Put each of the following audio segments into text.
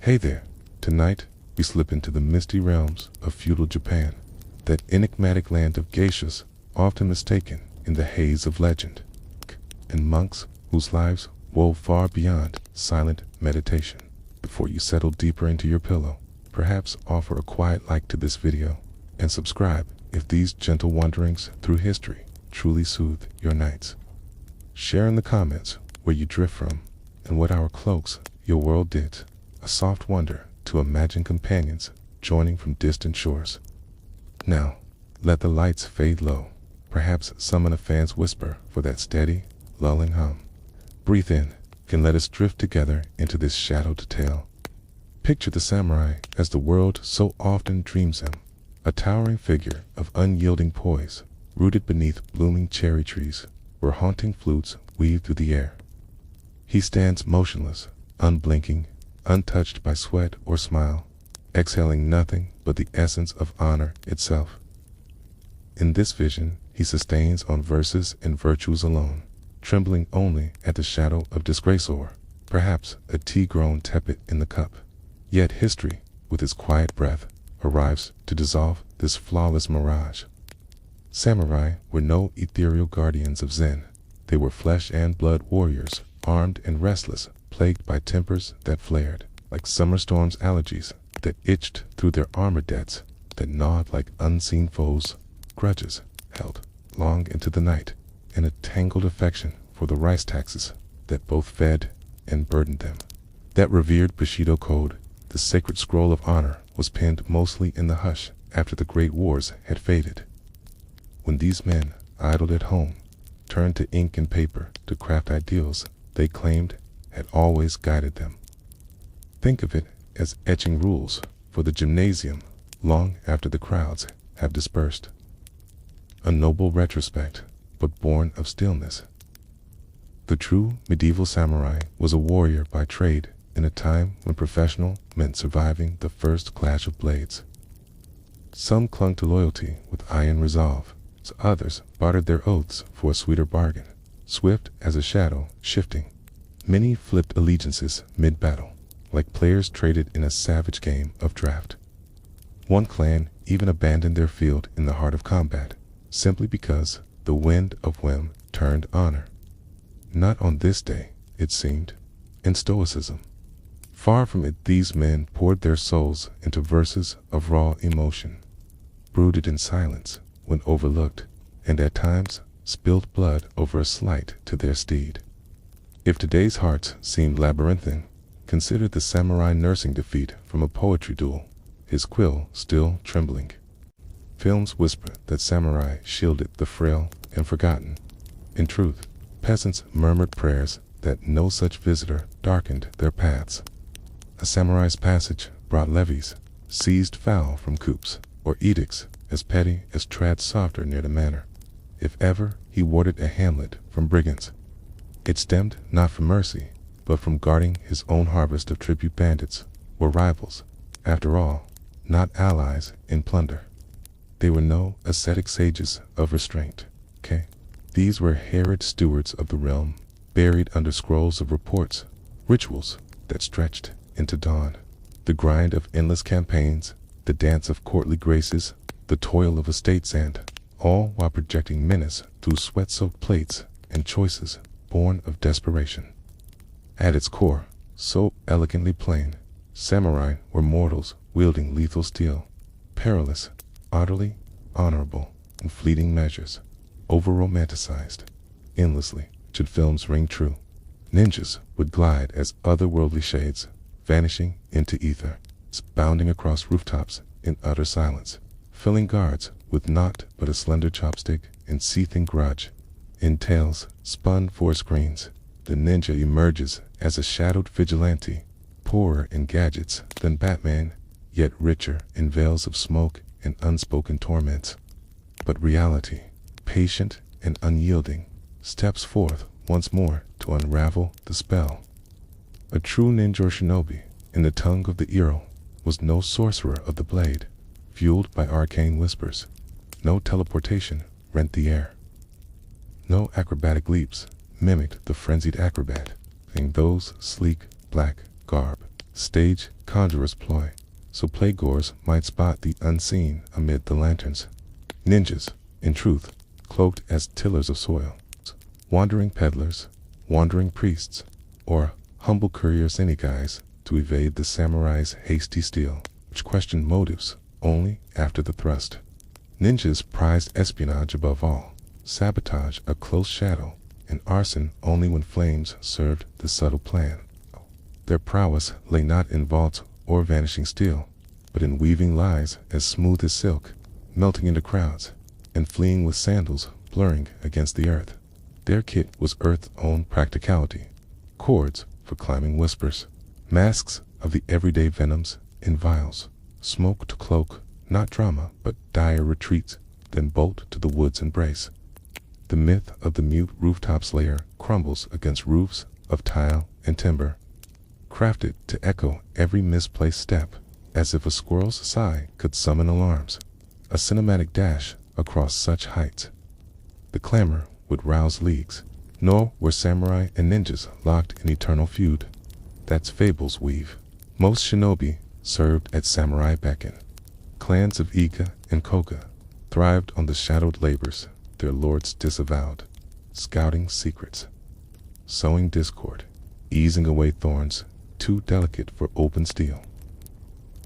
Hey there, tonight we slip into the misty realms of feudal Japan, that enigmatic land of geishas often mistaken in the haze of legend, and monks whose lives wove far beyond silent meditation. Before you settle deeper into your pillow, perhaps offer a quiet like to this video, and subscribe if these gentle wanderings through history truly soothe your nights. Share in the comments where you drift from, and what our cloaks your world did. A soft wonder to imagine companions joining from distant shores. Now, let the lights fade low, perhaps summon a fan's whisper for that steady, lulling hum. Breathe in, and let us drift together into this shadowed tale. Picture the samurai as the world so often dreams him, a towering figure of unyielding poise, rooted beneath blooming cherry trees, where haunting flutes weave through the air. He stands motionless, unblinking, untouched by sweat or smile, exhaling nothing but the essence of honor itself. In this vision, he sustains on verses and virtues alone, trembling only at the shadow of disgrace or, perhaps, a tea grown tepid in the cup. Yet history, with its quiet breath, arrives to dissolve this flawless mirage. Samurai were no ethereal guardians of Zen. They were flesh and blood warriors, armed and restless, plagued by tempers that flared like summer storms, allergies that itched through their armor debts, that gnawed like unseen foes, grudges held long into the night, and a tangled affection for the rice taxes that both fed and burdened them. That revered Bushido code, the sacred scroll of honor, was penned mostly in the hush after the great wars had faded. When these men, idled at home, turned to ink and paper to craft ideals they claimed had always guided them. Think of it as etching rules for the gymnasium long after the crowds have dispersed. A noble retrospect, but born of stillness. The true medieval samurai was a warrior by trade in a time when professional meant surviving the first clash of blades. Some clung to loyalty with iron resolve, so others bartered their oaths for a sweeter bargain, swift as a shadow shifting. Many flipped allegiances mid-battle, like players traded in a savage game of draft. One clan even abandoned their field in the heart of combat, simply because the wind of whim turned honor. Not on this day, it seemed, in stoicism. Far from it, these men poured their souls into verses of raw emotion, brooded in silence when overlooked, and at times spilled blood over a slight to their steed. If today's hearts seemed labyrinthine, consider the samurai nursing defeat from a poetry duel, his quill still trembling. Films whisper that samurai shielded the frail and forgotten. In truth, peasants murmured prayers that no such visitor darkened their paths. A samurai's passage brought levies, seized fowl from coops, or edicts as petty as tread softer near the manor. If ever he warded a hamlet from brigands, it stemmed not from mercy, but from guarding his own harvest of tribute. Bandits were rivals, after all, not allies in plunder. They were no ascetic sages of restraint. These were harried stewards of the realm, buried under scrolls of reports, rituals that stretched into dawn. The grind of endless campaigns, the dance of courtly graces, the toil of estates, and all while projecting menace through sweat-soaked plates and choices born of desperation. At its core, so elegantly plain, samurai were mortals wielding lethal steel, perilous, utterly honorable, in fleeting measures, over-romanticized, endlessly, should films ring true. Ninjas would glide as otherworldly shades, vanishing into ether, bounding across rooftops in utter silence, filling guards with naught but a slender chopstick and seething grudge. In tales spun for screens, the ninja emerges as a shadowed vigilante, poorer in gadgets than Batman, yet richer in veils of smoke and unspoken torments. But reality, patient and unyielding, steps forth once more to unravel the spell. A true ninja or shinobi, in the tongue of the Earl, was no sorcerer of the blade, fueled by arcane whispers. No teleportation rent the air. No acrobatic leaps mimicked the frenzied acrobat, in those sleek black garb, stage conjurer's ploy, so playgoers might spot the unseen amid the lanterns. Ninjas, in truth, cloaked as tillers of soil, wandering peddlers, wandering priests, or humble couriers, any guise to evade the samurai's hasty steel, which questioned motives only after the thrust. Ninjas prized espionage above all, sabotage a close shadow, and arson only when flames served the subtle plan. Their prowess lay not in vaults or vanishing steel, but in weaving lies as smooth as silk, melting into crowds, and fleeing with sandals blurring against the earth. Their kit was Earth's own practicality: cords for climbing whispers, masks of the everyday venoms in vials, smoke to cloak not drama but dire retreats, then bolt to the wood's embrace. The myth of the mute rooftop slayer crumbles against roofs of tile and timber, crafted to echo every misplaced step, as if a squirrel's sigh could summon alarms. A cinematic dash across such heights. The clamor would rouse leagues, nor were samurai and ninjas locked in eternal feud. That's fable's weave. Most shinobi served at samurai beckon. Clans of Iga and Koga thrived on the shadowed labors their lords disavowed, scouting secrets, sowing discord, easing away thorns too delicate for open steel.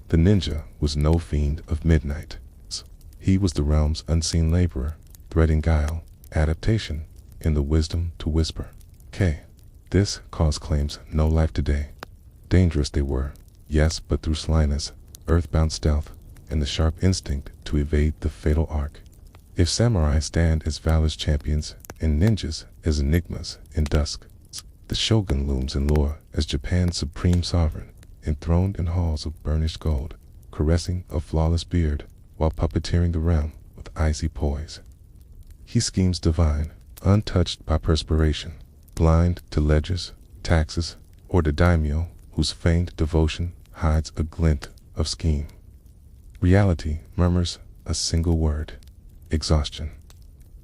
The ninja was no fiend of midnight. He was the realm's unseen laborer, threading guile, adaptation, in the wisdom to whisper. This cause claims no life today. Dangerous they were, yes, but through slyness, earthbound stealth, and the sharp instinct to evade the fatal arc. If samurai stand as valor's champions, and ninjas as enigmas in dusk, the shogun looms in lore as Japan's supreme sovereign, enthroned in halls of burnished gold, caressing a flawless beard, while puppeteering the realm with icy poise. He schemes divine, untouched by perspiration, blind to ledgers, taxes, or the daimyo whose feigned devotion hides a glint of scheme. Reality murmurs a single word: exhaustion.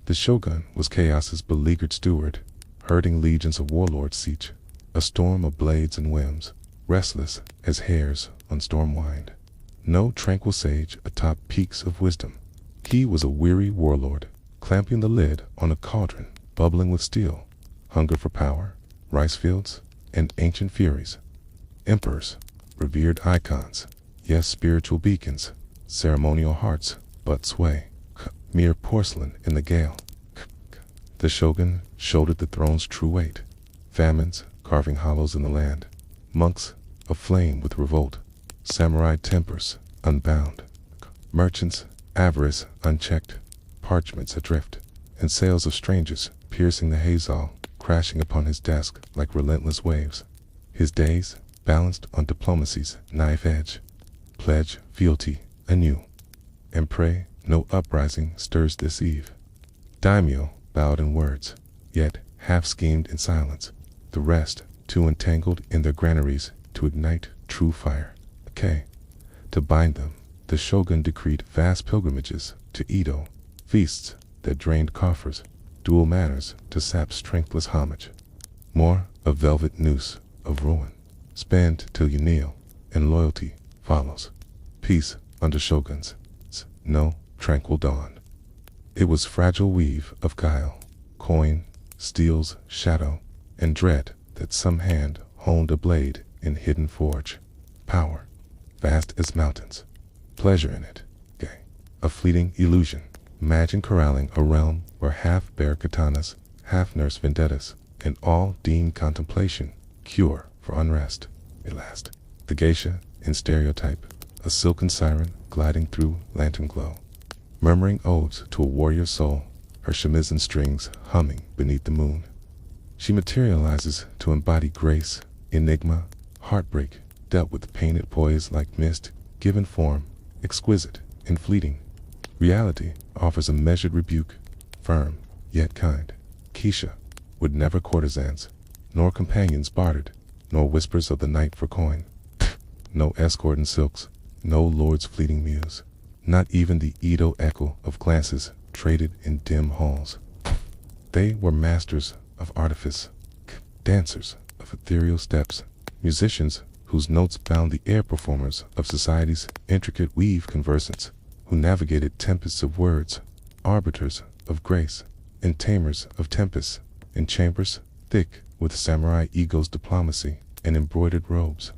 The shogun was chaos's beleaguered steward, herding legions of warlords siege, a storm of blades and whims, restless as hares on storm wind. No tranquil sage atop peaks of wisdom. He was a weary warlord, clamping the lid on a cauldron bubbling with steel, hunger for power, rice fields, and ancient furies. Emperors, revered icons, yes, spiritual beacons, ceremonial hearts, but sway, mere porcelain in the gale. The shogun shouldered the throne's true weight, famines carving hollows in the land, monks aflame with revolt, samurai tempers unbound, merchants' avarice unchecked, parchments adrift, and sails of strangers piercing the hazal, crashing upon his desk like relentless waves. His days balanced on diplomacy's knife edge. Pledge fealty anew, and pray no uprising stirs this eve. Daimyo bowed in words, yet half schemed in silence, the rest too entangled in their granaries to ignite true fire. To bind them, the shogun decreed vast pilgrimages to Edo, feasts that drained coffers, dual manners to sap strengthless homage. More a velvet noose of ruin, spanned till you kneel, and loyalty follows. Peace under shoguns, no tranquil dawn. It was fragile weave of guile, coin, steel's shadow, and dread that some hand honed a blade in hidden forge. Power, vast as mountains, pleasure in it, a fleeting illusion. Imagine corralling a realm where half bear katanas, half nurse vendettas, and all deemed contemplation cure for unrest. At last, the geisha in Stereotype, a silken siren gliding through lantern glow, murmuring odes to a warrior soul, her shamisen strings humming beneath the moon. She materializes to embody grace, enigma, heartbreak, dealt with painted poise like mist, given form, exquisite and fleeting. Reality offers a measured rebuke, firm yet kind. Keisha would never courtesans, nor companions bartered, nor whispers of the night for coin. No escort in silks, no lord's fleeting muse, not even the Edo echo of glances traded in dim halls. They were masters of artifice, dancers of ethereal steps, musicians whose notes bound the air performers of society's intricate weave conversants, who navigated tempests of words, arbiters of grace, and tamers of tempests, in chambers thick with samurai ego's diplomacy and embroidered robes.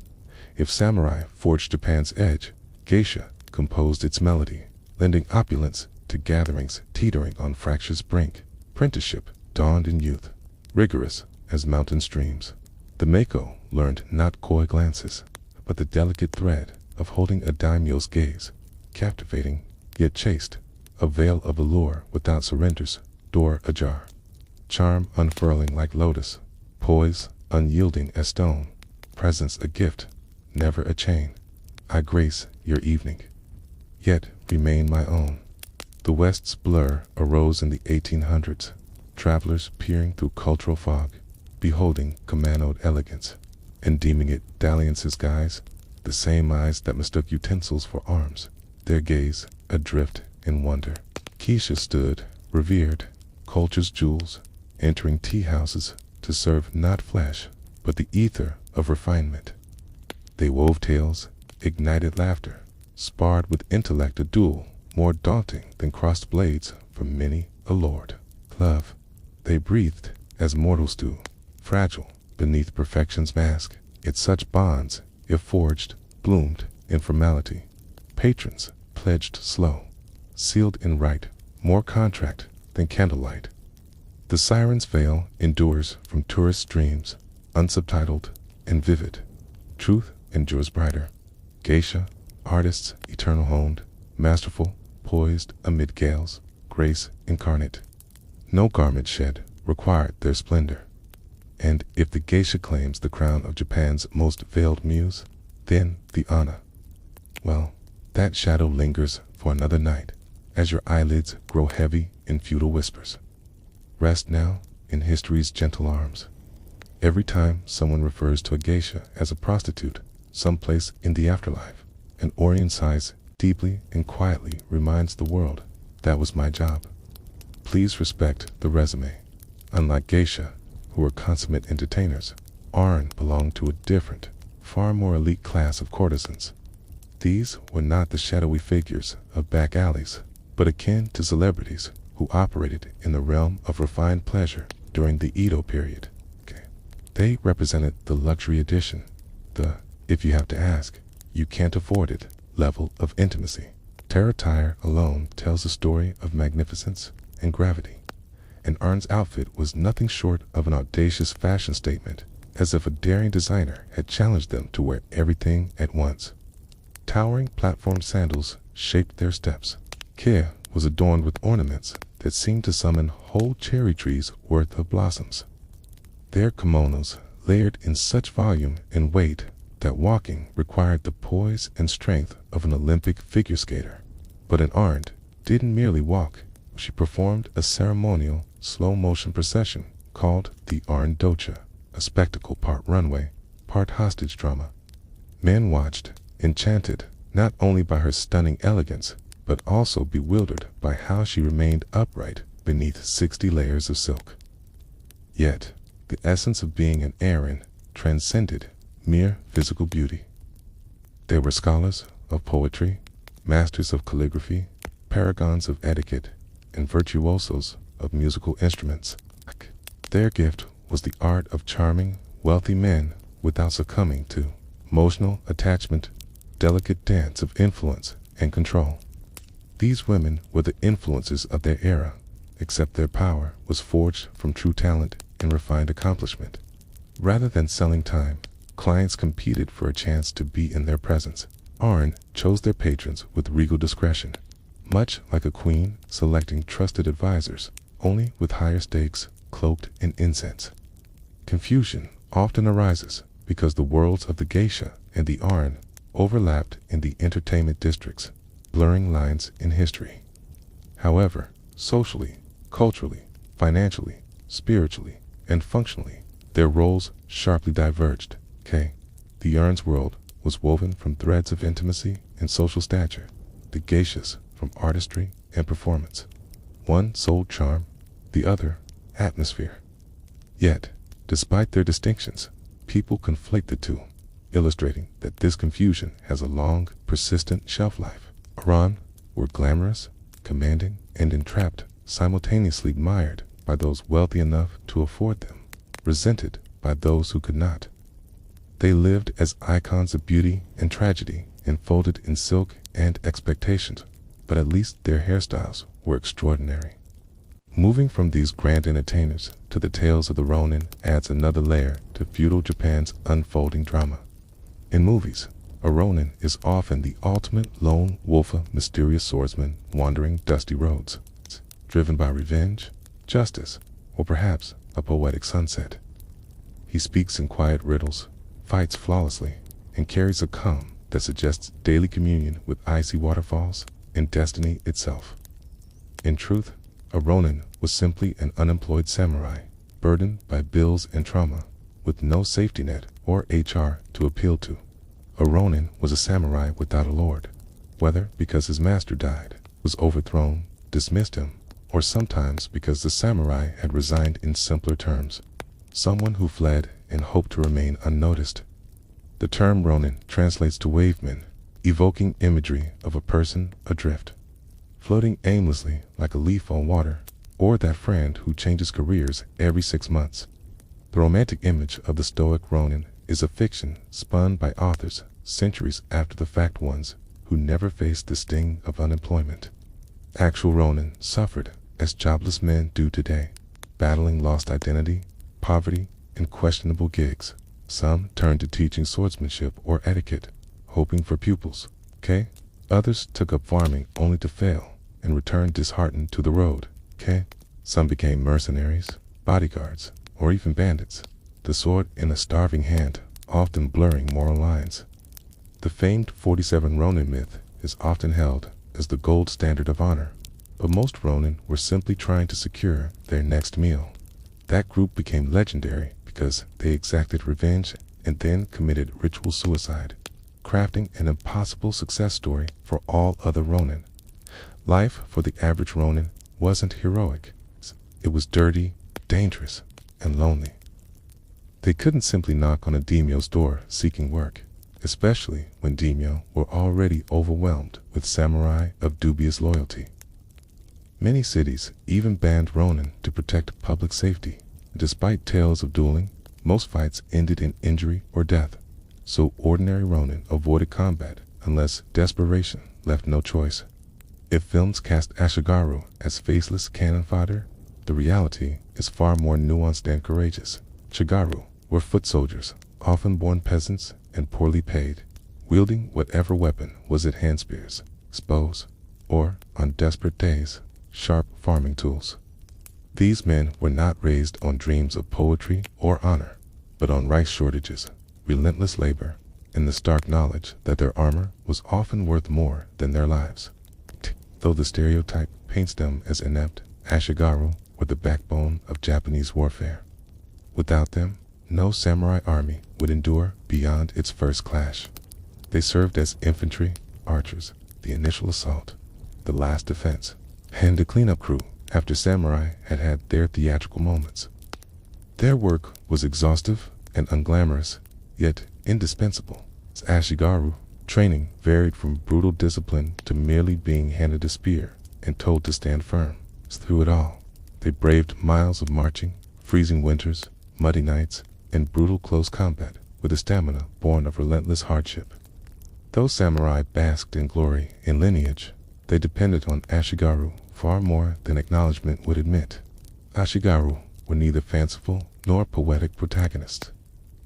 If samurai forged Japan's edge, geisha composed its melody, lending opulence to gatherings teetering on fracture's brink. Apprenticeship dawned in youth, rigorous as mountain streams. The Mako learned not coy glances, but the delicate thread of holding a daimyo's gaze, captivating yet chaste, a veil of allure without surrenders, door ajar, charm unfurling like lotus, poise unyielding as stone, presence a gift, never a chain. I grace your evening, yet remain my own. The West's blur arose in the 1800s, travelers peering through cultural fog, beholding Kumanoed elegance, and deeming it dalliance's guise, the same eyes that mistook utensils for arms, their gaze adrift in wonder. Geisha stood, revered, culture's jewels, entering tea-houses to serve not flesh, but the ether of refinement. They wove tales, ignited laughter, sparred with intellect a duel more daunting than crossed blades from many a lord. Love, they breathed as mortals do, fragile beneath perfection's mask, yet such bonds, if forged, bloomed in formality. Patrons pledged slow, sealed in rite, more contract than candlelight. The siren's veil endures from tourist dreams, unsubtitled and vivid. Truth endures brighter. Geisha, artists eternal honed, masterful, poised amid gales, grace incarnate. No garment shed required their splendor. And if the geisha claims the crown of Japan's most veiled muse, then the Anna. Well, that shadow lingers for another night, as your eyelids grow heavy in feudal whispers. Rest now in history's gentle arms. Every time someone refers to a geisha as a prostitute, someplace in the afterlife, an Orient sighs deeply and quietly reminds the world, that was my job. Please respect the resume. Unlike geisha, who were consummate entertainers, Arn belonged to a different, far more elite class of courtesans. These were not the shadowy figures of back alleys, but akin to celebrities who operated in the realm of refined pleasure during the Edo period. They represented the luxury edition, the, if you have to ask, you can't afford it, level of intimacy. Their attire alone tells a story of magnificence and gravity, and Arn's outfit was nothing short of an audacious fashion statement, as if a daring designer had challenged them to wear everything at once. Towering platform sandals shaped their steps. Kea was adorned with ornaments that seemed to summon whole cherry trees worth of blossoms. Their kimonos layered in such volume and weight that walking required the poise and strength of an Olympic figure skater. But an Arn didn't merely walk, she performed a ceremonial, slow-motion procession called the Arn Docha, a spectacle part runway, part hostage drama. Men watched, enchanted, not only by her stunning elegance, but also bewildered by how she remained upright beneath 60 layers of silk. Yet, the essence of being an Aaron transcended mere physical beauty. They were scholars of poetry, masters of calligraphy, paragons of etiquette, and virtuosos of musical instruments. Their gift was the art of charming, wealthy men without succumbing to emotional attachment, delicate dance of influence and control. These women were the influences of their era, except their power was forged from true talent and refined accomplishment. Rather than selling time, clients competed for a chance to be in their presence. Arn chose their patrons with regal discretion, much like a queen selecting trusted advisors, only with higher stakes cloaked in incense. Confusion often arises because the worlds of the geisha and the Arn overlapped in the entertainment districts, blurring lines in history. However, socially, culturally, financially, spiritually, and functionally, their roles sharply diverged. The Arn's world was woven from threads of intimacy and social stature, the geishas from artistry and performance. One sold charm, the other atmosphere. Yet, despite their distinctions, people conflate the two. illustrating that this confusion has a long, persistent shelf life. Iran were glamorous, commanding, and entrapped, simultaneously admired by those wealthy enough to afford them, resented by those who could not. They lived as icons of beauty and tragedy, enfolded in silk and expectations, but at least their hairstyles were extraordinary. Moving from these grand entertainers to the tales of the Ronin adds another layer to feudal Japan's unfolding drama. In movies, a Ronin is often the ultimate lone wolf, mysterious swordsman wandering dusty roads, driven by revenge, justice, or perhaps a poetic sunset. He speaks in quiet riddles, fights flawlessly, and carries a calm that suggests daily communion with icy waterfalls and destiny itself. In truth, a Ronin was simply an unemployed samurai, burdened by bills and trauma, with no safety net or HR to appeal to. A Ronin was a samurai without a lord, whether because his master died, was overthrown, dismissed him, or sometimes because the samurai had resigned in simpler terms. Someone who fled and hoped to remain unnoticed. The term Ronin translates to waveman, evoking imagery of a person adrift, floating aimlessly like a leaf on water, or that friend who changes careers every 6 months. The romantic image of the stoic Ronin is a fiction spun by authors centuries after the fact, ones who never faced the sting of unemployment. Actual Ronin suffered as jobless men do today, battling lost identity, poverty, and questionable gigs. Some turned to teaching swordsmanship or etiquette, hoping for pupils. Others took up farming only to fail and returned disheartened to the road. Some became mercenaries, bodyguards, or even bandits, the sword in a starving hand, often blurring moral lines. The famed 47 Ronin myth is often held as the gold standard of honor, but most Ronin were simply trying to secure their next meal. That group became legendary because they exacted revenge and then committed ritual suicide, crafting an impossible success story for all other Ronin. Life for the average Ronin wasn't heroic. It was dirty, dangerous, and lonely. They couldn't simply knock on a daimyo's door seeking work, especially when daimyo were already overwhelmed with samurai of dubious loyalty. Many cities even banned Ronin to protect public safety. Despite tales of dueling, most fights ended in injury or death, so ordinary Ronin avoided combat unless desperation left no choice. If films cast Ashigaru as faceless cannon fodder, the reality is far more nuanced and courageous. Shigaru were foot soldiers, often born peasants and poorly paid, wielding whatever weapon was at hand, spears, bows, or, on desperate days, sharp farming tools. These men were not raised on dreams of poetry or honor, but on rice shortages, relentless labor, and the stark knowledge that their armor was often worth more than their lives. Though the stereotype paints them as inept, Ashigaru were the backbone of Japanese warfare. Without them, no samurai army would endure beyond its first clash. They served as infantry, archers, the initial assault, the last defense, and a cleanup crew after samurai had had their theatrical moments. Their work was exhaustive and unglamorous, yet indispensable. As Ashigaru, training varied from brutal discipline to merely being handed a spear and told to stand firm. Through it all, they braved miles of marching, freezing winters, muddy nights, and brutal close combat with a stamina born of relentless hardship. Though samurai basked in glory and lineage, they depended on Ashigaru far more than acknowledgement would admit. Ashigaru were neither fanciful nor poetic protagonists.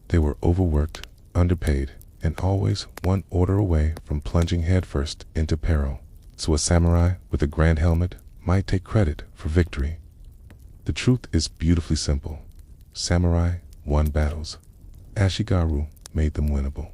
They were overworked, underpaid, and always one order away from plunging headfirst into peril, so a samurai with a grand helmet might take credit for victory. The truth is beautifully simple. Samurai won battles. Ashigaru made them winnable.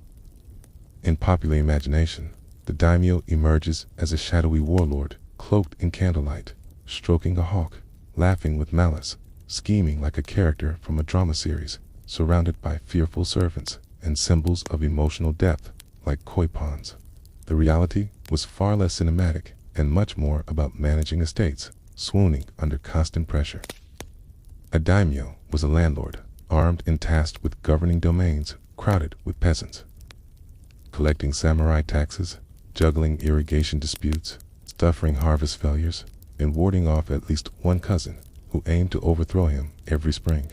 In popular imagination, the daimyo emerges as a shadowy warlord, cloaked in candlelight, stroking a hawk, laughing with malice, scheming like a character from a drama series, surrounded by fearful servants and symbols of emotional depth like koi pawns. The reality was far less cinematic and much more about managing estates, swooning under constant pressure. A daimyo was a landlord, armed and tasked with governing domains crowded with peasants. collecting samurai taxes, juggling irrigation disputes, suffering harvest failures, and warding off at least one cousin who aimed to overthrow him every spring.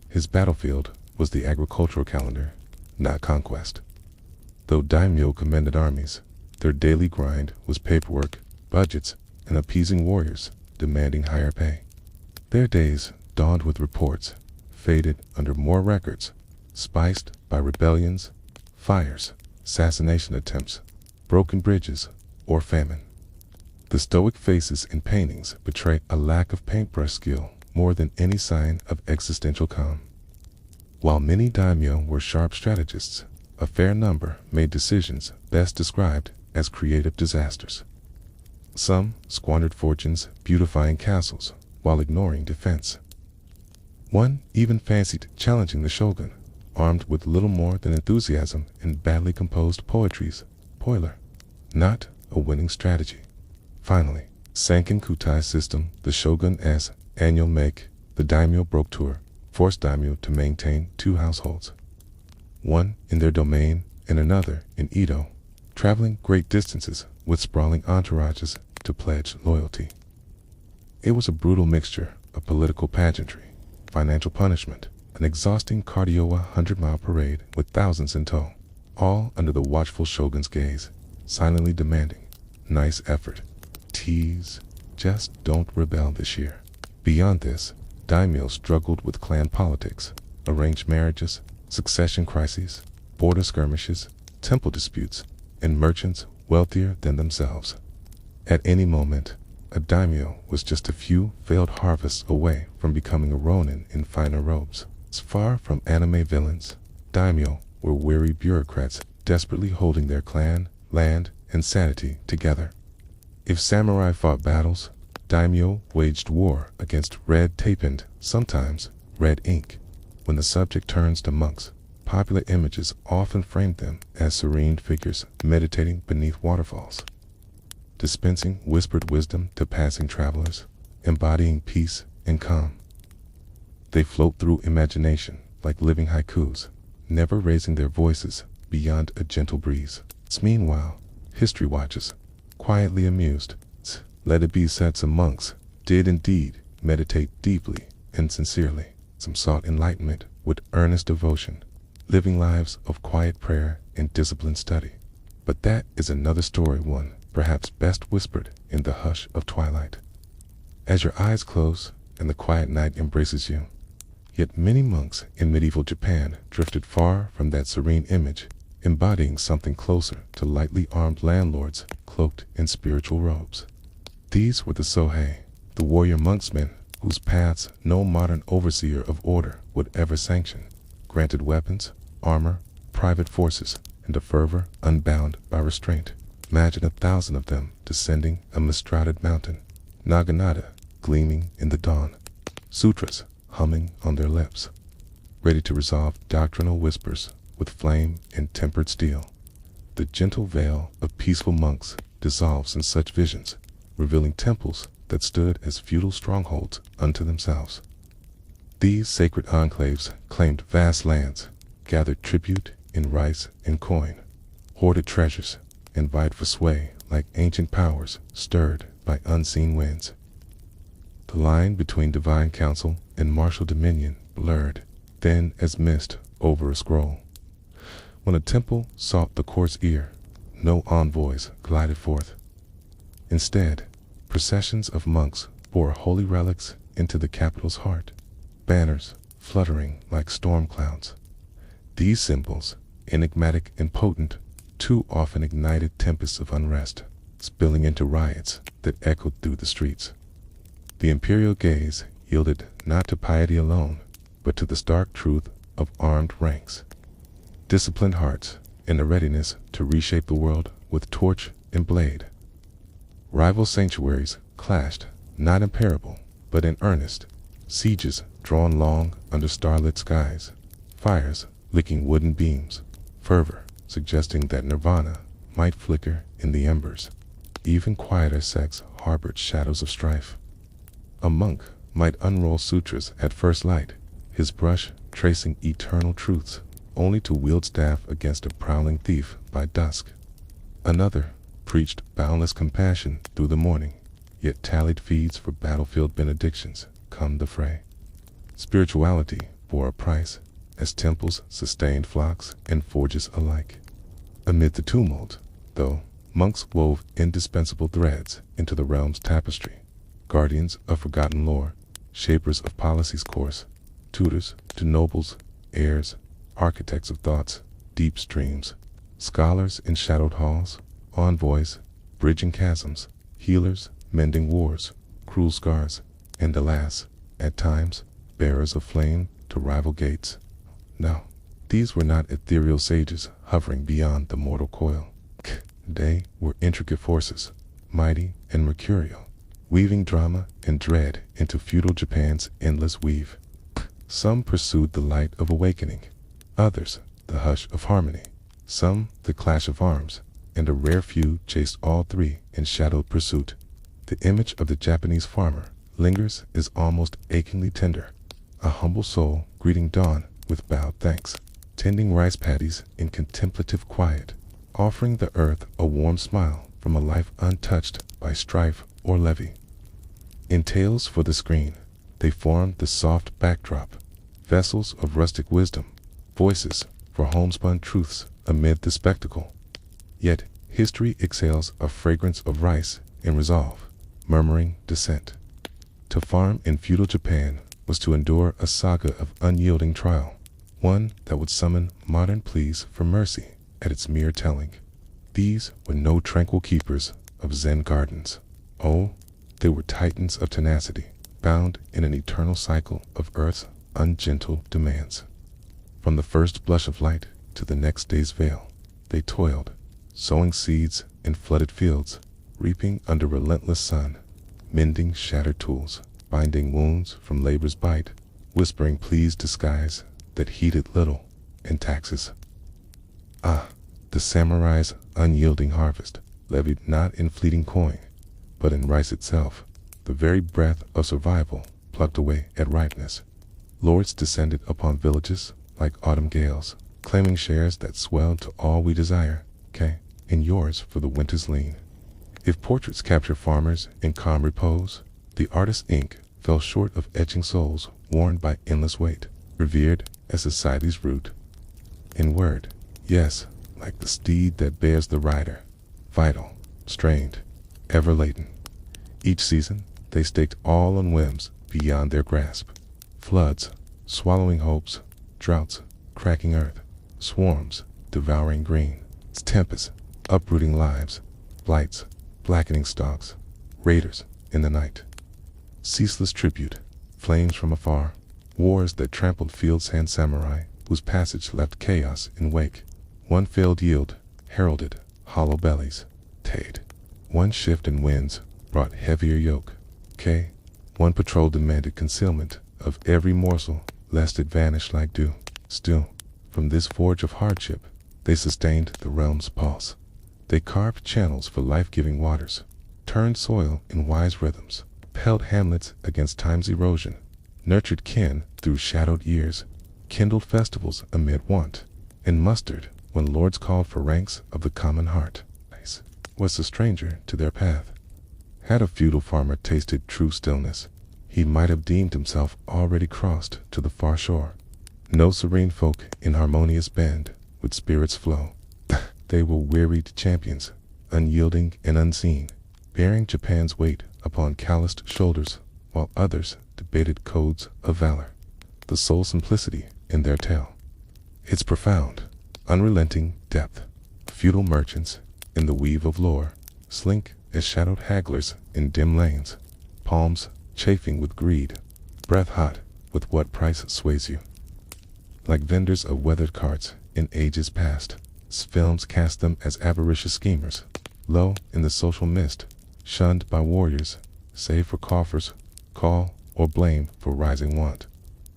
His battlefield was the agricultural calendar, not conquest. Though daimyo commanded armies, their daily grind was paperwork, budgets, and appeasing warriors demanding higher pay. Their days dawned with reports, faded under more records, spiced by rebellions, fires, assassination attempts, broken bridges, or famine. The stoic faces in paintings betray a lack of paintbrush skill more than any sign of existential calm. While many daimyo were sharp strategists, a fair number made decisions best described as creative disasters. Some squandered fortunes beautifying castles while ignoring defense. One even fancied challenging the shogun, armed with little more than enthusiasm and badly composed poetry's spoiler, not a winning strategy. Finally, Sankin-Kutai system, the shogun's annual make, the daimyo broke tour, forced daimyo to maintain two households, one in their domain and another in Edo, traveling great distances with sprawling entourages to pledge loyalty. It was a brutal mixture of political pageantry, financial punishment, an exhausting cardio 100-mile parade with thousands in tow, all under the watchful shogun's gaze, silently demanding, nice effort, tease, just don't rebel this year. Beyond this, daimyo struggled with clan politics, arranged marriages, succession crises, border skirmishes, temple disputes, and merchants wealthier than themselves. At any moment, a daimyo was just a few failed harvests away from becoming a ronin in finer robes. As far from anime villains, daimyo were weary bureaucrats desperately holding their clan, land, and sanity together. If samurai fought battles, daimyo waged war against red tape and, sometimes, red ink. When the subject turns to monks, popular images often framed them as serene figures meditating beneath waterfalls, dispensing whispered wisdom to passing travelers, embodying peace and calm. They float through imagination like living haikus, never raising their voices beyond a gentle breeze. Meanwhile, history watches, quietly amused. Let it be said some monks did indeed meditate deeply and sincerely. Some sought enlightenment with earnest devotion, living lives of quiet prayer and disciplined study. But that is another story, one perhaps best whispered in the hush of twilight, as your eyes close and the quiet night embraces you. Yet many monks in medieval Japan drifted far from that serene image, embodying something closer to lightly armed landlords cloaked in spiritual robes. These were the Sohei, the warrior monksmen whose paths no modern overseer of order would ever sanction, granted weapons, armor, private forces, and a fervor unbound by restraint. Imagine 1,000 of them descending a mistrided mountain, naginata gleaming in the dawn, sutras humming on their lips, ready to resolve doctrinal whispers with flame and tempered steel. The gentle veil of peaceful monks dissolves in such visions, revealing temples that stood as feudal strongholds unto themselves. These sacred enclaves claimed vast lands, gathered tribute in rice and coin, hoarded treasures, and vied for sway like ancient powers stirred by unseen winds. The line between divine counsel and martial dominion blurred, thin as mist over a scroll. When a temple sought the court's ear, no envoys glided forth. Instead, processions of monks bore holy relics into the capital's heart, banners fluttering like storm clouds. These symbols, enigmatic and potent, too often ignited tempests of unrest, spilling into riots that echoed through the streets. The imperial gaze yielded not to piety alone, but to the stark truth of armed ranks, disciplined hearts, and a readiness to reshape the world with torch and blade. Rival sanctuaries clashed, not in parable, but in earnest, sieges drawn long under starlit skies, fires licking wooden beams, fervor suggesting that nirvana might flicker in the embers. Even quieter sects harbored shadows of strife. A monk might unroll sutras at first light, his brush tracing eternal truths only to wield staff against a prowling thief by dusk. Another preached boundless compassion through the morning, yet tallied feeds for battlefield benedictions come the fray. Spirituality bore a price, as temples sustained flocks and forges alike. Amid the tumult, though, monks wove indispensable threads into the realm's tapestry, guardians of forgotten lore, shapers of policy's course, tutors to nobles, heirs, architects of thoughts, deep streams, scholars in shadowed halls, envoys, bridging chasms, healers, mending wars, cruel scars, and alas, at times, bearers of flame to rival gates. No, these were not ethereal sages hovering beyond the mortal coil. They were intricate forces, mighty and mercurial, weaving drama and dread into feudal Japan's endless weave. Some pursued the light of awakening, others the hush of harmony, some the clash of arms, and a rare few chased all three in shadowed pursuit. The image of the Japanese farmer lingers is almost achingly tender, a humble soul greeting dawn with bowed thanks, tending rice paddies in contemplative quiet, offering the earth a warm smile from a life untouched by strife or levy. In tales for the screen, they formed the soft backdrop, vessels of rustic wisdom, voices for homespun truths amid the spectacle. Yet history exhales a fragrance of rice and resolve, murmuring dissent. To farm in feudal Japan was to endure a saga of unyielding trial, one that would summon modern pleas for mercy at its mere telling. These were no tranquil keepers of Zen gardens. Oh, they were titans of tenacity, bound in an eternal cycle of earth's ungentle demands. From the first blush of light to the next day's veil, they toiled, sowing seeds in flooded fields, reaping under relentless sun, mending shattered tools, binding wounds from labor's bite, whispering pleas to skies that heeded little in taxes. Ah, the samurai's unyielding harvest, levied not in fleeting coin, but in rice itself, the very breath of survival plucked away at ripeness. Lords descended upon villages like autumn gales, claiming shares that swelled to all we desire, and yours for the winter's lean. If portraits capture farmers in calm repose, the artist's ink fell short of etching souls worn by endless weight, revered as society's root. In word, yes, like the steed that bears the rider, vital, strained, ever latent. Each season, they staked all on whims beyond their grasp. Floods, swallowing hopes, droughts, cracking earth, swarms, devouring green, tempests, uprooting lives, blights, blackening stalks, raiders in the night. Ceaseless tribute, flames from afar, wars that trampled field-sand samurai whose passage left chaos in wake. One failed yield heralded hollow bellies, Tade. One shift in winds brought heavier yoke, One patrol demanded concealment of every morsel lest it vanish like dew. Still, from this forge of hardship, they sustained the realm's pulse. They carved channels for life-giving waters, turned soil in wise rhythms, held hamlets against time's erosion, nurtured kin through shadowed years, kindled festivals amid want, and mustered when lords called for ranks of the common heart. Was a stranger to their path. Had a feudal farmer tasted true stillness, he might have deemed himself already crossed to the far shore. No serene folk in harmonious band would spirits flow. They were wearied champions, unyielding and unseen, bearing Japan's weight upon calloused shoulders, while others debated codes of valor. The sole simplicity in their tale, its profound, unrelenting depth. Feudal merchants, in the weave of lore, slink as shadowed hagglers in dim lanes, palms chafing with greed, breath hot with what price sways you. Like vendors of weathered carts in ages past, films cast them as avaricious schemers, low in the social mist, shunned by warriors, save for coffers, call or blame for rising want.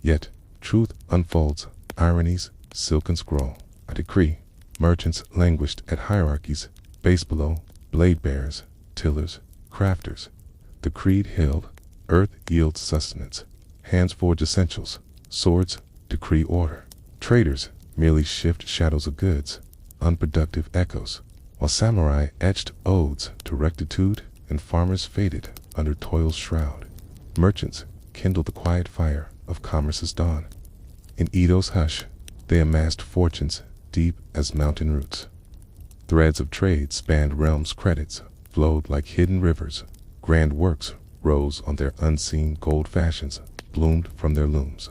Yet, truth unfolds irony's silken scroll. A decree, merchants languished at hierarchies, base below, blade bearers, tillers, crafters. The creed hailed, earth yields sustenance, hands forge essentials, swords decree order. Traders merely shift shadows of goods, unproductive echoes, while samurai etched odes to rectitude and farmers faded under toil's shroud. Merchants kindled the quiet fire of commerce's dawn. In Edo's hush, they amassed fortunes deep as mountain roots. Threads of trade spanned realms, credits flowed like hidden rivers, grand works rose on their unseen, gold fashions bloomed from their looms.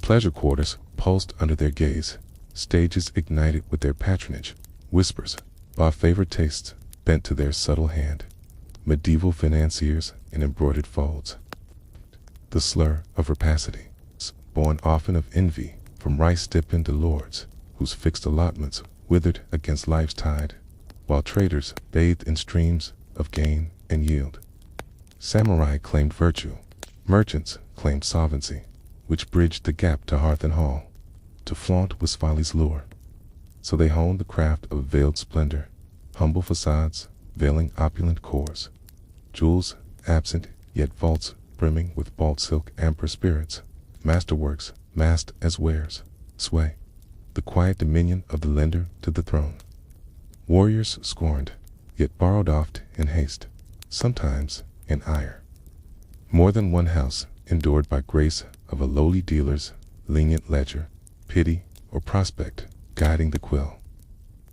Pleasure quarters pulsed under their gaze, stages ignited with their patronage, whispers of favorite tastes bent to their subtle hand, medieval financiers in embroidered folds. The slur of rapacity, born often of envy from rice-stipend lords whose fixed allotments withered against life's tide, while traders bathed in streams of gain and yield. Samurai claimed virtue, merchants claimed solvency, which bridged the gap to hearth and hall. To flaunt was folly's lure. So they honed the craft of veiled splendor, humble facades veiling opulent cores, jewels absent, yet vaults brimming with bald silk amber spirits, masterworks masked as wares, sway the quiet dominion of the lender to the throne. Warriors scorned, yet borrowed oft in haste, sometimes in ire. More than one house endured by grace of a lowly dealer's lenient ledger, pity or prospect guiding the quill.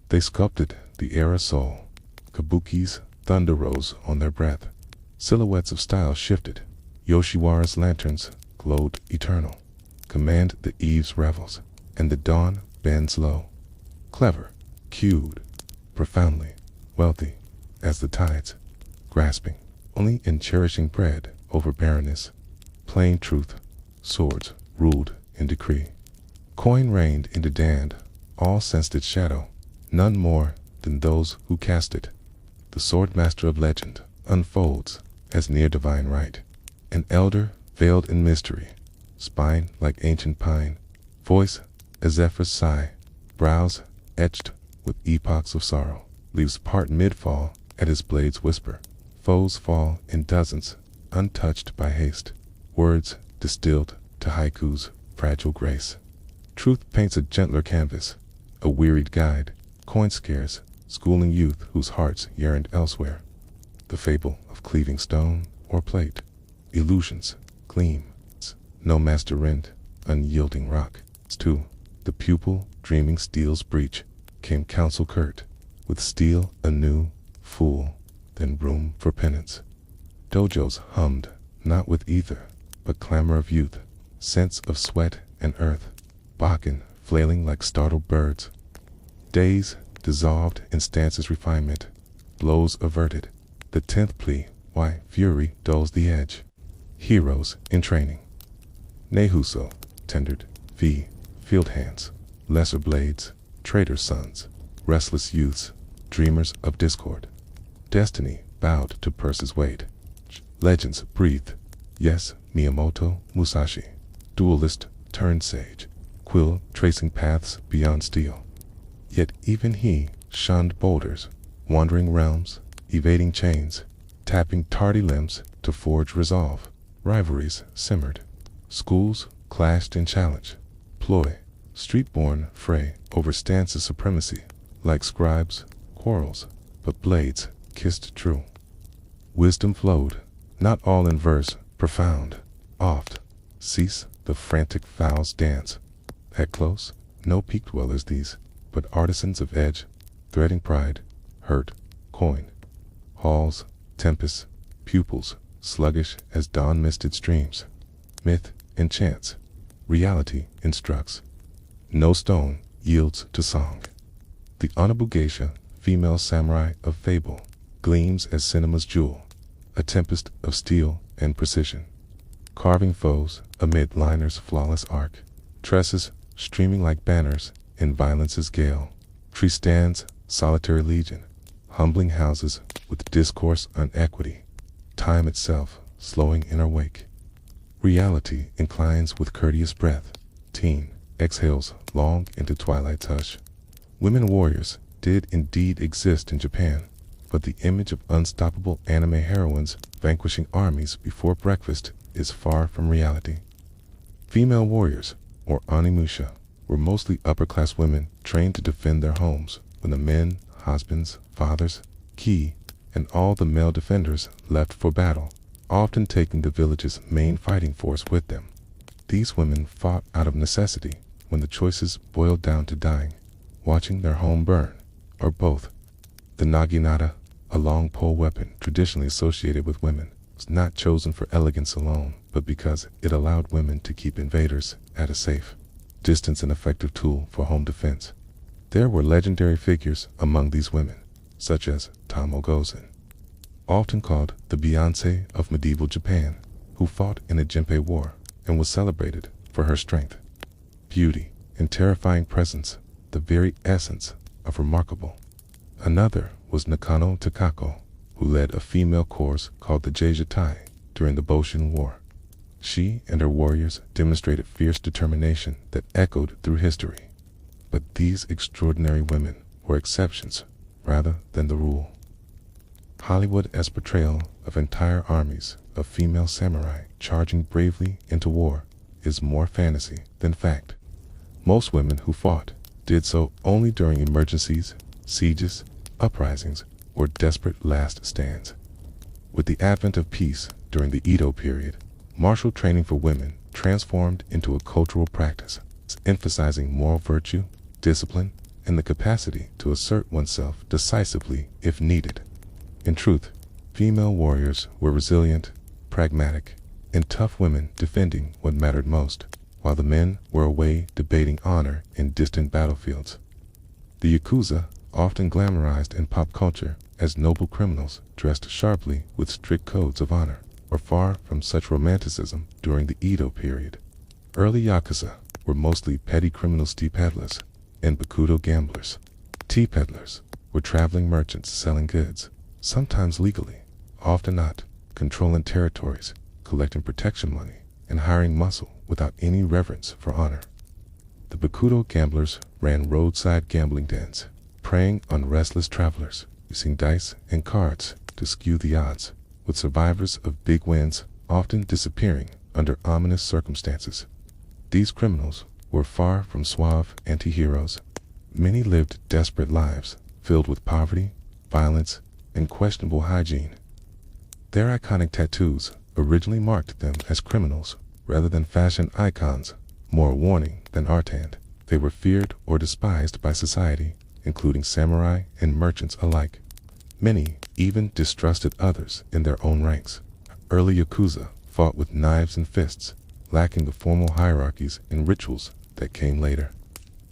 They sculpted the era soul, kabuki's thunder rose on their breath, silhouettes of style shifted, Yoshiwara's lanterns glowed eternal, command the eve's revels, and the dawn bends low. Clever, cued, profoundly wealthy as the tides, grasping only in cherishing bread over barrenness, plain truth, swords ruled in decree. Coin reigned in the dand, all sensed its shadow, none more than those who cast it. The sword master of legend unfolds as near divine right, an elder veiled in mystery, spine like ancient pine, voice a zephyr's sigh, brows etched with epochs of sorrow, leaves part mid-fall at his blade's whisper. Foes fall in dozens, untouched by haste, words distilled to haiku's fragile grace. Truth paints a gentler canvas, a wearied guide, coin scares, schooling youth whose hearts yearned elsewhere. The fable of cleaving stone or plate, illusions, gleams, no master rent, unyielding rock. To the pupil dreaming steel's breach came counsel curt, with steel anew, fool, then room for penance. Dojos hummed, not with ether, but clamor of youth, scents of sweat and earth, Bakken flailing like startled birds. Days dissolved in stances refinement, blows averted, the 10th plea, why fury dulls the edge. Heroes in training. Nehuso, tendered, field hands, lesser blades, traitors' sons, restless youths, dreamers of discord. Destiny bowed to purse's weight. Legends breathed, yes, Miyamoto Musashi, duelist turned sage, quill tracing paths beyond steel. Yet even he shunned boulders, wandering realms, evading chains, tapping tardy limbs to forge resolve. Rivalries simmered, schools clashed in challenge, ploy, street-born fray over stances supremacy, like scribes, quarrels, but blades kissed true. Wisdom flowed, not all in verse, profound, oft, cease the frantic fowl's dance. At close, no peak dwellers these, but artisans of edge, threading pride, hurt, coin. Halls, tempests, pupils, sluggish as dawn-misted streams. Myth enchants, reality instructs. No stone yields to song. The honorable geisha, female samurai of fable, gleams as cinema's jewel, a tempest of steel and precision. Carving foes amid liner's flawless arc, tresses streaming like banners in violence's gale. Tree stands, solitary legion, humbling houses with discourse on equity. Time itself slowing in her wake. Reality inclines with courteous breath. Teen exhales long into twilight's hush. Women warriors did indeed exist in Japan, but the image of unstoppable anime heroines vanquishing armies before breakfast is far from reality. Female warriors, or animusha, were mostly upper-class women trained to defend their homes when the men, husbands, fathers, and all the male defenders left for battle, often taking the village's main fighting force with them. These women fought out of necessity when the choices boiled down to dying, watching their home burn, or both. The naginata, a long pole weapon traditionally associated with women, was not chosen for elegance alone, but because it allowed women to keep invaders at a safe distance, an effective tool for home defense. There were legendary figures among these women, such as Tomo Gozen, often called the Beyoncé of medieval Japan, who fought in the Genpei War and was celebrated for her strength, beauty, and terrifying presence, the very essence of remarkable. Another was Nakano Takako, who led a female corps called the Jeijutai during the Boshin War. She and her warriors demonstrated fierce determination that echoed through history. But these extraordinary women were exceptions rather than the rule. Hollywood's portrayal of entire armies of female samurai charging bravely into war is more fantasy than fact. Most women who fought did so only during emergencies, sieges, uprisings, or desperate last stands. With the advent of peace during the Edo period, martial training for women transformed into a cultural practice, emphasizing moral virtue, discipline, and the capacity to assert oneself decisively if needed. In truth, female warriors were resilient, pragmatic, and tough women defending what mattered most, while the men were away debating honor in distant battlefields. The Yakuza, often glamorized in pop culture as noble criminals dressed sharply with strict codes of honor, were far from such romanticism during the Edo period. Early Yakuza were mostly petty criminal tea peddlers and bakudo gamblers. Tea peddlers were traveling merchants selling goods, sometimes legally, often not, controlling territories, collecting protection money, and hiring muscle without any reverence for honor. The bakudo gamblers ran roadside gambling dens, preying on restless travelers, using dice and cards to skew the odds, with survivors of big wins often disappearing under ominous circumstances. These criminals were far from suave anti-heroes. Many lived desperate lives, filled with poverty, violence, and questionable hygiene. Their iconic tattoos originally marked them as criminals rather than fashion icons, more a warning than art. They were feared or despised by society, including samurai and merchants alike. Many even distrusted others in their own ranks. Early Yakuza fought with knives and fists, lacking the formal hierarchies and rituals that came later.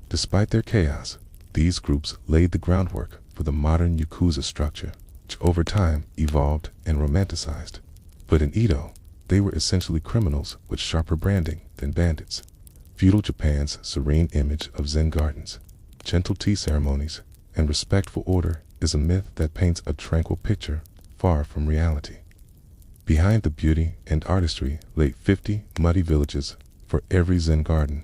Despite their chaos, these groups laid the groundwork for the modern Yakuza structure, which over time evolved and romanticized. But in Edo, they were essentially criminals with sharper branding than bandits. Feudal Japan's serene image of Zen gardens, gentle tea ceremonies, and respectful order is a myth that paints a tranquil picture far from reality. Behind the beauty and artistry lay 50 muddy villages for every Zen garden,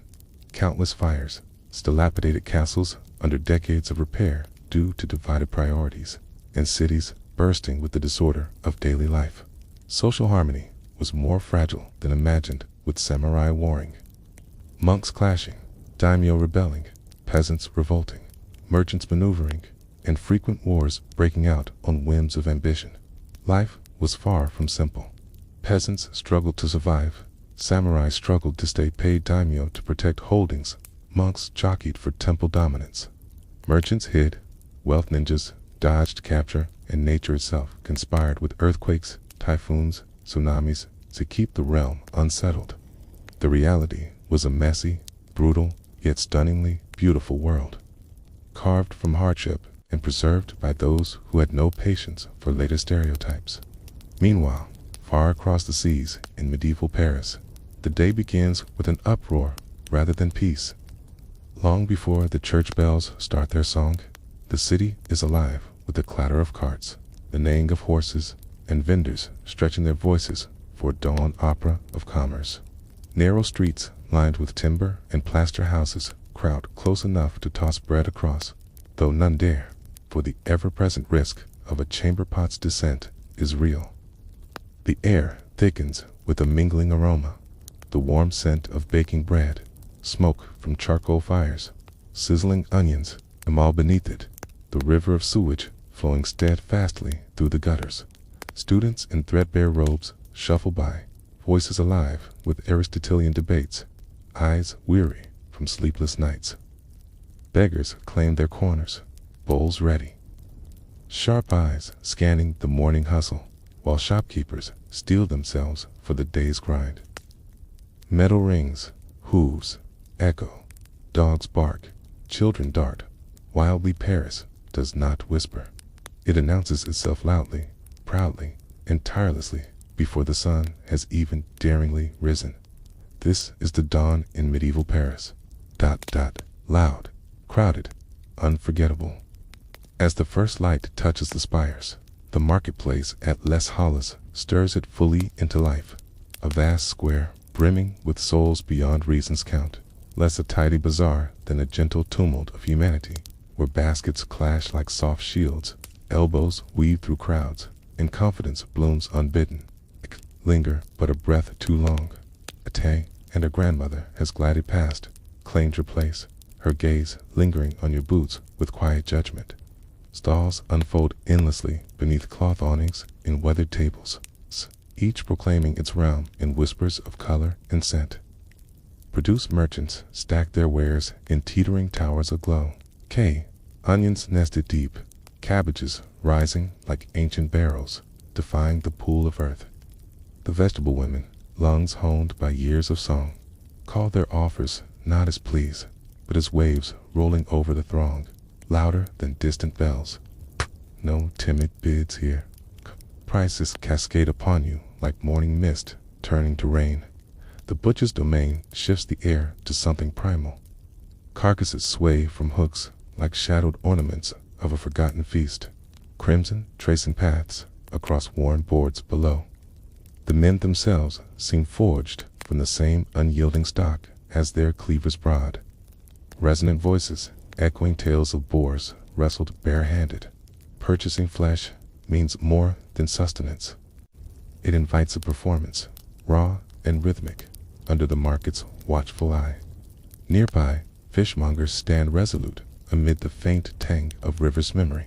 countless fires, dilapidated castles under decades of repair due to divided priorities, and cities bursting with the disorder of daily life. Social harmony was more fragile than imagined, with samurai warring, monks clashing, daimyo rebelling, peasants revolting, merchants maneuvering, and frequent wars breaking out on whims of ambition. Life was far from simple. Peasants struggled to survive, samurai struggled to stay paid daimyo to protect holdings, monks jockeyed for temple dominance. Merchants hid, wealth ninjas dodged capture, and nature itself conspired with earthquakes, typhoons, tsunamis to keep the realm unsettled. The reality was a messy, brutal, yet stunningly beautiful world, carved from hardship and preserved by those who had no patience for later stereotypes. Meanwhile, far across the seas in medieval Paris, the day begins with an uproar rather than peace. Long before the church bells start their song, the city is alive with the clatter of carts, the neighing of horses, and vendors stretching their voices for a dawn opera of commerce. Narrow streets lined with timber and plaster houses crowd close enough to toss bread across, though none dare, for the ever-present risk of a chamber pot's descent is real. The air thickens with a mingling aroma, the warm scent of baking bread, smoke from charcoal fires, sizzling onions, and all beneath it, the river of sewage flowing steadfastly through the gutters. Students in threadbare robes shuffle by, voices alive with Aristotelian debates, eyes weary from sleepless nights. Beggars claim their corners, bowls ready, sharp eyes scanning the morning hustle, while shopkeepers steel themselves for the day's grind. Metal rings, hooves, echo, dogs bark, children dart. Wildly Paris does not whisper. It announces itself loudly, proudly, and tirelessly before the sun has even daringly risen. This is the dawn in medieval Paris. Loud, crowded, unforgettable. As the first light touches the spires, the marketplace at Les Halles stirs it fully into life. A vast square brimming with souls beyond reason's count, less a tidy bazaar than a gentle tumult of humanity, where baskets clash like soft shields, elbows weave through crowds, and confidence blooms unbidden. Linger but a breath too long. A tay and a grandmother has glided past, claimed your place, her gaze lingering on your boots with quiet judgment. Stalls unfold endlessly beneath cloth awnings and weathered tables, each proclaiming its realm in whispers of color and scent. Produce merchants stack their wares in teetering towers aglow. Onions nested deep, cabbages rising like ancient barrels, defying the pool of earth. The vegetable women, lungs honed by years of song, call their offers not as pleas, but as waves rolling over the throng, louder than distant bells. No timid bids here. Prices cascade upon you like morning mist turning to rain. The butcher's domain shifts the air to something primal. Carcasses sway from hooks like shadowed ornaments of a forgotten feast, crimson tracing paths across worn boards below. The men themselves seem forged from the same unyielding stock as their cleavers broad. Resonant voices echoing tales of boars wrestled barehanded. Purchasing flesh means more than sustenance. It invites a performance, raw and rhythmic, under the market's watchful eye. Nearby, fishmongers stand resolute amid the faint tang of river's memory.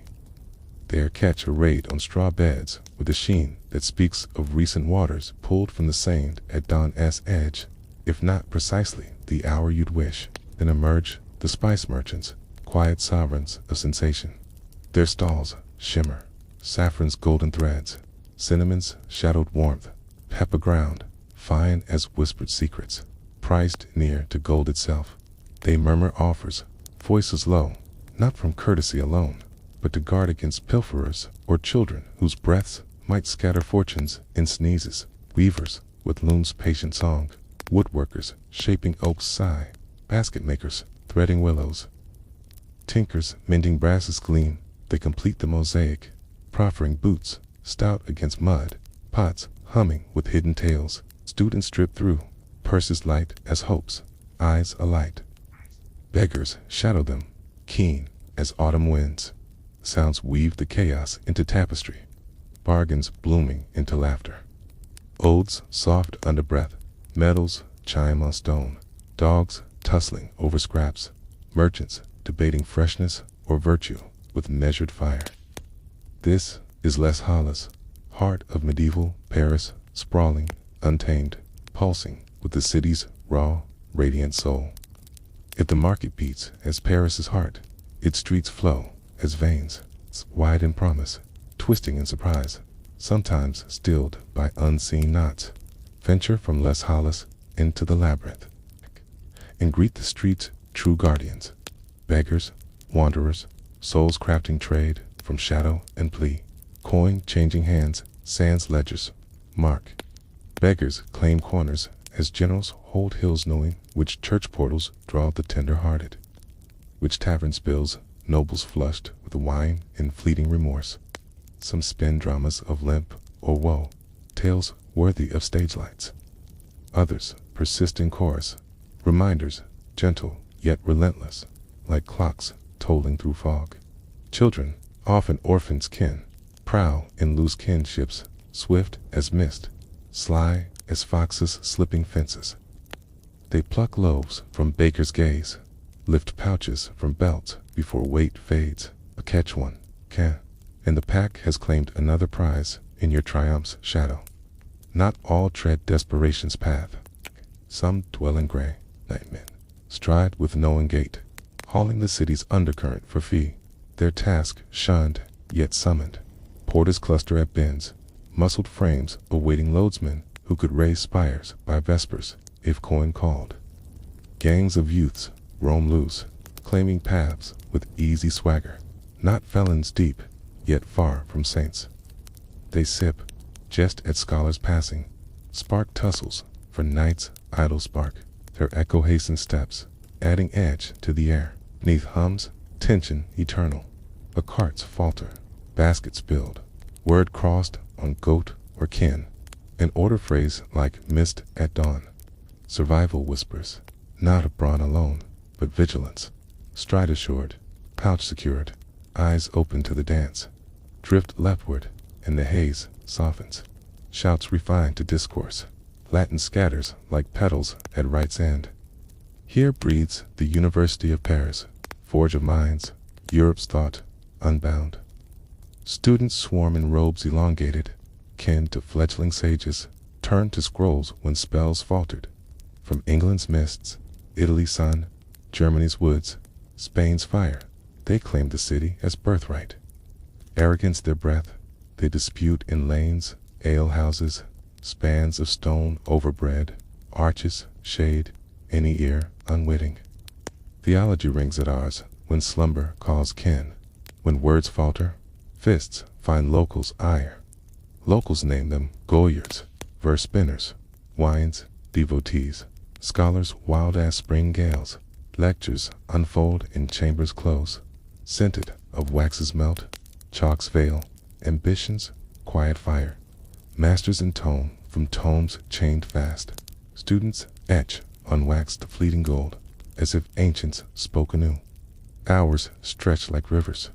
Their catch arrayed on straw beds with a sheen that speaks of recent waters pulled from the Seine at dawn's edge, if not precisely the hour you'd wish. Then emerge the spice merchants, quiet sovereigns of sensation. Their stalls shimmer, saffron's golden threads, cinnamon's shadowed warmth, pepper ground, fine as whispered secrets, priced near to gold itself. They murmur offers, voices low, not from courtesy alone, but to guard against pilferers or children whose breaths might scatter fortunes in sneezes. Weavers with loom's patient song, woodworkers shaping oak's sigh, basket makers threading willows. Tinkers mending brasses gleam, they complete the mosaic, proffering boots stout against mud, pots humming with hidden tales. Students drip through, purses light as hopes, eyes alight. Beggars shadow them, keen as autumn winds. Sounds weave the chaos into tapestry, bargains blooming into laughter. Odes soft under breath, medals chime on stone, dogs tussling over scraps, merchants debating freshness or virtue with measured fire. This is Les Halles, heart of medieval Paris, sprawling, untamed, pulsing with the city's raw, radiant soul. If the market beats as Paris's heart, its streets flow as veins, wide in promise, twisting in surprise, sometimes stilled by unseen knots. Venture from Les Halles into the labyrinth, and greet the street's true guardians, beggars, wanderers, souls crafting trade from shadow and plea. Coin changing hands, sans ledgers, mark. Beggars claim corners as generals hold hills, knowing which church portals draw the tender-hearted, which tavern spills nobles flushed with wine and fleeting remorse. Some spin dramas of limp or woe, tales worthy of stage lights. Others persist in chorus, reminders gentle yet relentless, like clocks tolling through fog. Children, often orphans' kin, prowl in loose kinships, swift as mist, sly as foxes slipping fences. They pluck loaves from baker's gaze, lift pouches from belts before weight fades. Catch one, can, and the pack has claimed another prize in your triumph's shadow. Not all tread desperation's path. Some dwell in gray, nightmen, stride with knowing gait, hauling the city's undercurrent for fee. Their task shunned, yet summoned. Porters cluster at bends, muscled frames awaiting loadsmen who could raise spires by vespers if coin called. Gangs of youths roam loose, claiming paths with easy swagger. Not felons deep, yet far from saints. They sip, jest at scholars passing, spark tussles for night's idle spark. Their echo hastens steps, adding edge to the air. 'Neath hums, tension eternal. The carts falter, baskets build, word crossed on goat or kin. An order phrase like mist at dawn. Survival whispers, not of brawn alone, but vigilance. Stride assured, pouch secured, eyes open to the dance. Drift leftward, and the haze softens. Shouts refine to discourse. Latin scatters like petals at right's end. Here breathes the University of Paris, forge of minds, Europe's thought, unbound. Students swarm in robes elongated, kin to fledgling sages, turn to scrolls when spells faltered. From England's mists, Italy's sun, Germany's woods, Spain's fire, they claim the city as birthright. Arrogance their breath, they dispute in lanes, alehouses, spans of stone overbred, arches, shade, any ear unwitting. Theology rings at ours when slumber calls kin. When words falter, fists find locals' ire. Locals name them Goyards, verse spinners, wines, devotees, scholars wild as spring gales. Lectures unfold in chambers close, scented of wax's melt, chalk's veil, ambition's quiet fire. Masters intone from tomes chained fast. Students etch on waxed fleeting gold, as if ancients spoke anew. Hours stretch like rivers.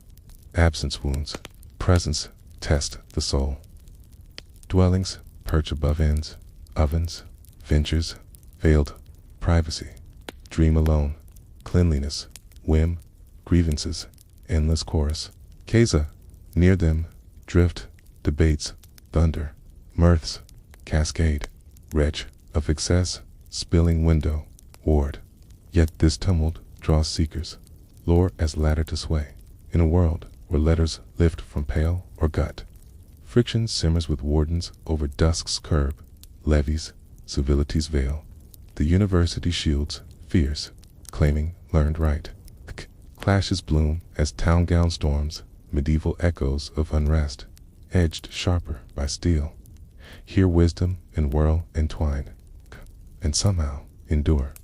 Absence wounds, presence test the soul. Dwellings perch above inns, ovens, ventures, veiled privacy. Dream alone, cleanliness, whim, grievances, endless chorus. Keza, near them, drift, debates, thunder, mirths, cascade, wretch of excess, spilling window, ward. Yet this tumult draws seekers, lure as ladder to sway, in a world where letters lift from pale or gut. Friction simmers with wardens over dusk's curb, levies, civility's veil. The university shields, fierce, claiming learned right. Clashes bloom as town gown storms, medieval echoes of unrest, edged sharper by steel. Here wisdom and whirl entwine, and somehow endure.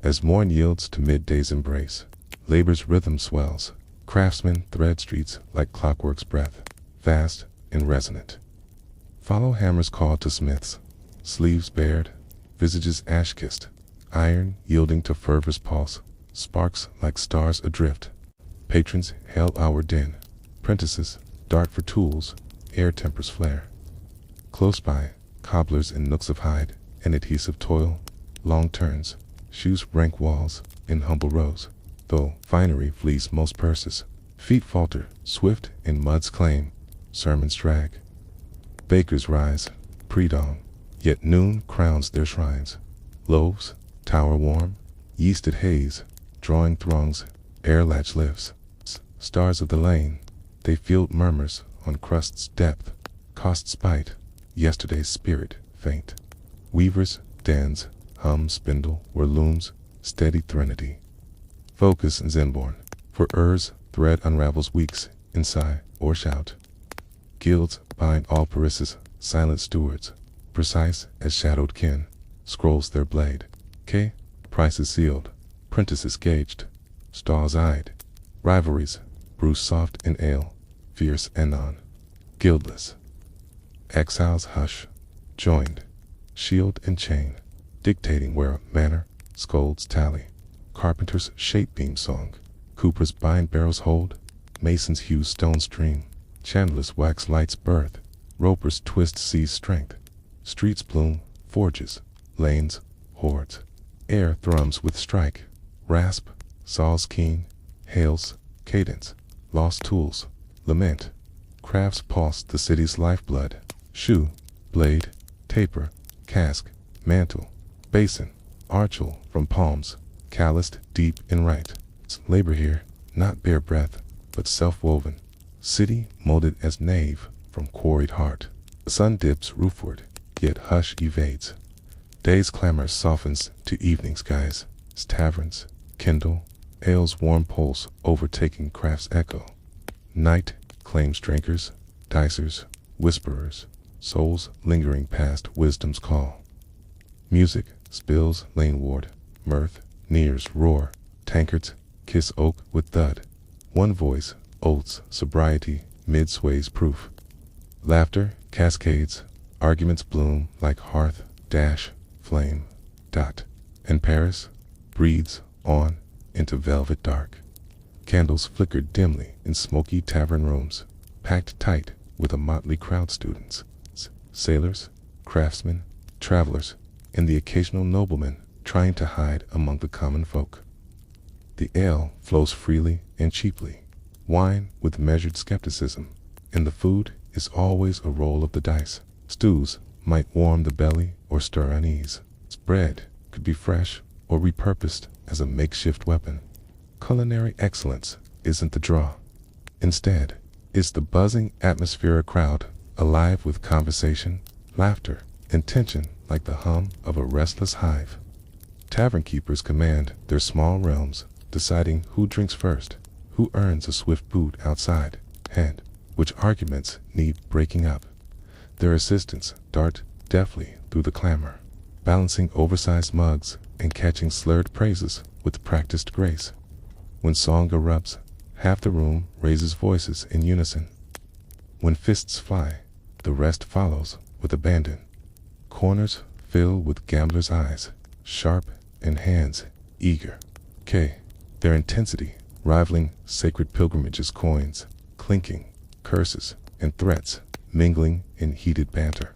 As morn yields to midday's embrace, labor's rhythm swells. Craftsmen thread streets like clockwork's breath, vast and resonant. Follow hammer's call to smiths, sleeves bared, visages ash-kissed, iron yielding to fervor's pulse, sparks like stars adrift. Patrons hail our din, prentices dart for tools, air tempers flare. Close by, cobblers in nooks of hide and adhesive toil, long turns, shoes rank walls in humble rows. Though finery flees most purses, feet falter, swift in mud's claim, sermons drag. Bakers rise, pre-dawn, yet noon crowns their shrines. Loaves tower warm, yeasted haze, drawing throngs, ere latch lifts. Stars of the lane, they field murmurs on crust's depth, cost spite, yesterday's spirit faint. Weavers, dens, hum spindle where looms, steady threnody. Focus Zenborn, for thread unravels weeks in sigh or shout. Guilds bind all Paris's silent stewards, precise as shadowed kin, scrolls their blade. Prices sealed, prentices gauged, stalls eyed, rivalries brew soft in ale, fierce anon, guildless. Exiles hush, joined, shield and chain, dictating where a manor scolds tally. Carpenter's shape beam song, coopers bind barrels hold, masons hew stone stream, chandlers wax light's birth, ropers twist sea's strength. Streets bloom, forges, lanes, hordes. Air thrums with strike, rasp, saws keen, hails, cadence, lost tools, lament. Crafts pulse the city's lifeblood. Shoe, blade, taper, cask, mantle, basin, archel from palms, calloused deep in rite. Labor here, not bare breath, but self-woven. City molded as nave from quarried heart. The sun dips roofward, yet hush evades. Day's clamor softens to evening skies. Taverns kindle, ale's warm pulse overtaking craft's echo. Night claims drinkers, dicers, whisperers, souls lingering past wisdom's call. Music spills laneward, mirth nears roar, tankards kiss oak with thud. One voice oaths sobriety mid sways proof. Laughter cascades, arguments bloom like hearth dash flame dot. And Paris breathes on into velvet dark. Candles flickered dimly in smoky tavern rooms, packed tight with a motley crowd students, sailors, craftsmen, travelers, and the occasional nobleman trying to hide among the common folk. The ale flows freely and cheaply, wine with measured skepticism, and the food is always a roll of the dice. Stews might warm the belly or stir unease. Bread could be fresh or repurposed as a makeshift weapon. Culinary excellence isn't the draw. Instead, it's the buzzing atmosphere crowd, alive with conversation, laughter, and tension like the hum of a restless hive. Tavern keepers command their small realms, deciding who drinks first, who earns a swift boot outside, and which arguments need breaking up. Their assistants dart deftly through the clamor, balancing oversized mugs and catching slurred praises with practiced grace. When song erupts, half the room raises voices in unison. When fists fly, the rest follows with abandon. Corners fill with gamblers' eyes, sharp and hands eager. Their intensity rivaling sacred pilgrimages coins, clinking, curses, and threats mingling in heated banter.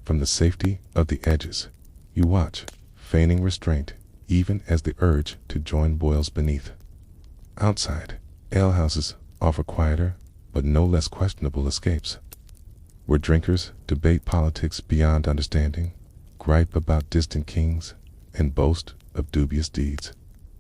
From the safety of the edges, you watch, feigning restraint, even as the urge to join boils beneath. Outside, alehouses offer quieter, but no less questionable escapes, where drinkers debate politics beyond understanding, gripe about distant kings, and boast of dubious deeds.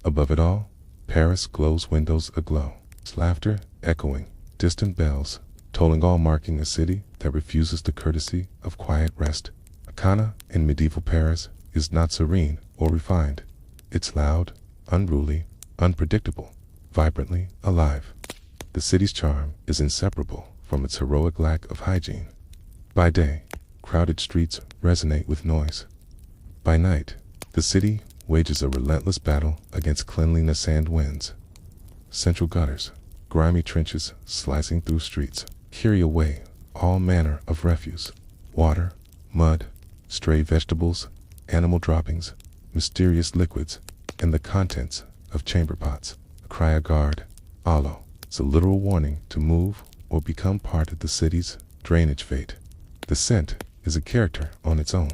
Above it all, Paris glows windows aglow, laughter echoing, distant bells, tolling all marking a city that refuses the courtesy of quiet rest. Akana in medieval Paris is not serene or refined. It's loud, unruly, unpredictable, vibrantly alive. The city's charm is inseparable from its heroic lack of hygiene. By day, crowded streets resonate with noise. By night, the city wages a relentless battle against cleanliness and winds. Central gutters, grimy trenches slicing through streets, carry away all manner of refuse, water, mud, stray vegetables, animal droppings, mysterious liquids, and the contents of chamber pots. Cry a guard, alo. It's a literal warning to move or become part of the city's drainage fate. The scent is a character on its own.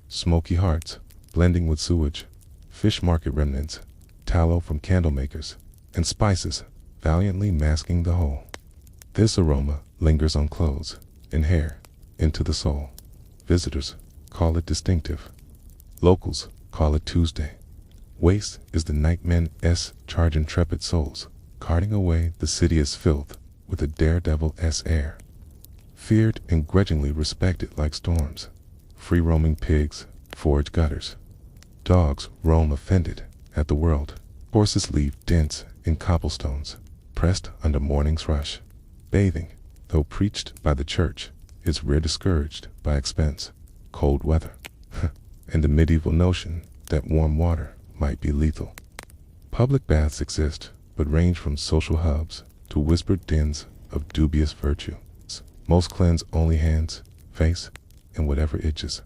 Smoky hearts, blending with sewage, fish market remnants, tallow from candle makers, and spices valiantly masking the whole. This aroma lingers on clothes, in hair, into the soul. Visitors call it distinctive. Locals call it Tuesday. Waste is the nightmen's charge intrepid souls, carting away the city as filth with a daredevil-s air. Feared and grudgingly respected like storms. Free-roaming pigs forage gutters. Dogs roam offended at the world. Horses leave dents in cobblestones, pressed under morning's rush. Bathing, though preached by the church, is rare discouraged by expense, cold weather, and the medieval notion that warm water might be lethal. Public baths exist, but range from social hubs to whispered dens of dubious virtue. Most cleanse only hands, face, and whatever itches.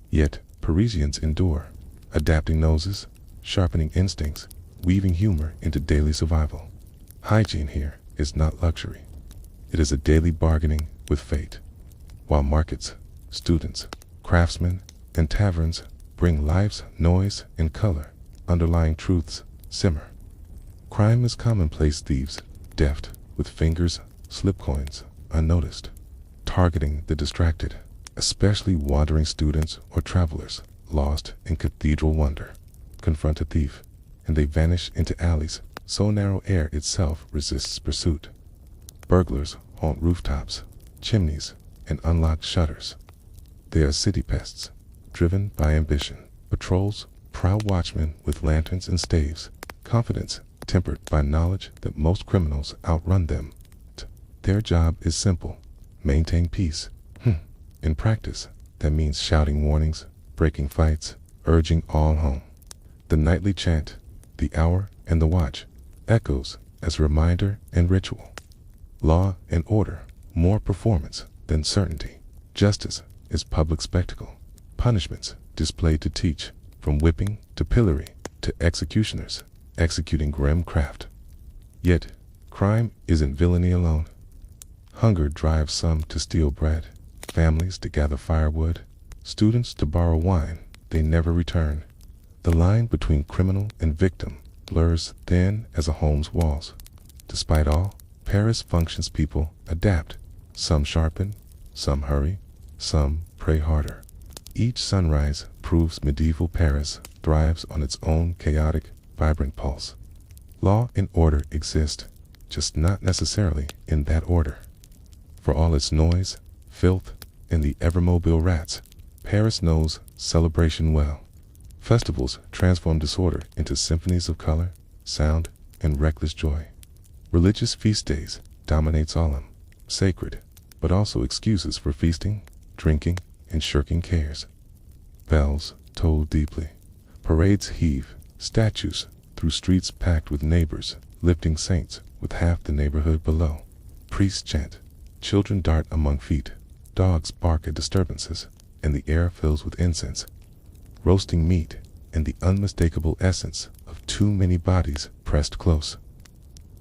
Yet Parisians endure, adapting noses, sharpening instincts, weaving humor into daily survival. Hygiene here is not luxury. It is a daily bargaining with fate. While markets, students, craftsmen, and taverns bring life's noise and color, underlying truths simmer. Crime is commonplace. Thieves, deft with fingers, slip coins unnoticed, targeting the distracted, especially wandering students or travelers lost in cathedral wonder. Confront a thief, and they vanish into alleys so narrow air itself resists pursuit. Burglars haunt rooftops, chimneys, and unlock shutters. They are city pests, driven by ambition. Patrols, proud watchmen with lanterns and staves, confidence tempered by knowledge that most criminals outrun them. Their job is simple: maintain peace. In practice, that means shouting warnings, breaking fights, urging all home. The nightly chant, the hour and the watch, echoes as reminder and ritual. Law and order, more performance than certainty. Justice is public spectacle. Punishments displayed to teach, from whipping to pillory to executioners executing grim craft. Yet, crime isn't villainy alone. Hunger drives some to steal bread, families to gather firewood, students to borrow wine they never return. The line between criminal and victim blurs thin as a home's walls. Despite all, Paris functions. People adapt. Some sharpen, some hurry, some pray harder. Each sunrise proves medieval Paris thrives on its own chaotic, vibrant pulse. Law and order exist, just not necessarily in that order. For all its noise, filth, and the ever-mobile rats, Paris knows celebration well. Festivals transform disorder into symphonies of color, sound, and reckless joy. Religious feast days dominate solemn, sacred, but also excuses for feasting, drinking, and shirking cares. Bells toll deeply. Parades heave, statues through streets packed with neighbors, lifting saints with half the neighborhood below. Priests chant, children dart among feet, dogs bark at disturbances, and the air fills with incense. Roasting meat and the unmistakable essence of too many bodies pressed close.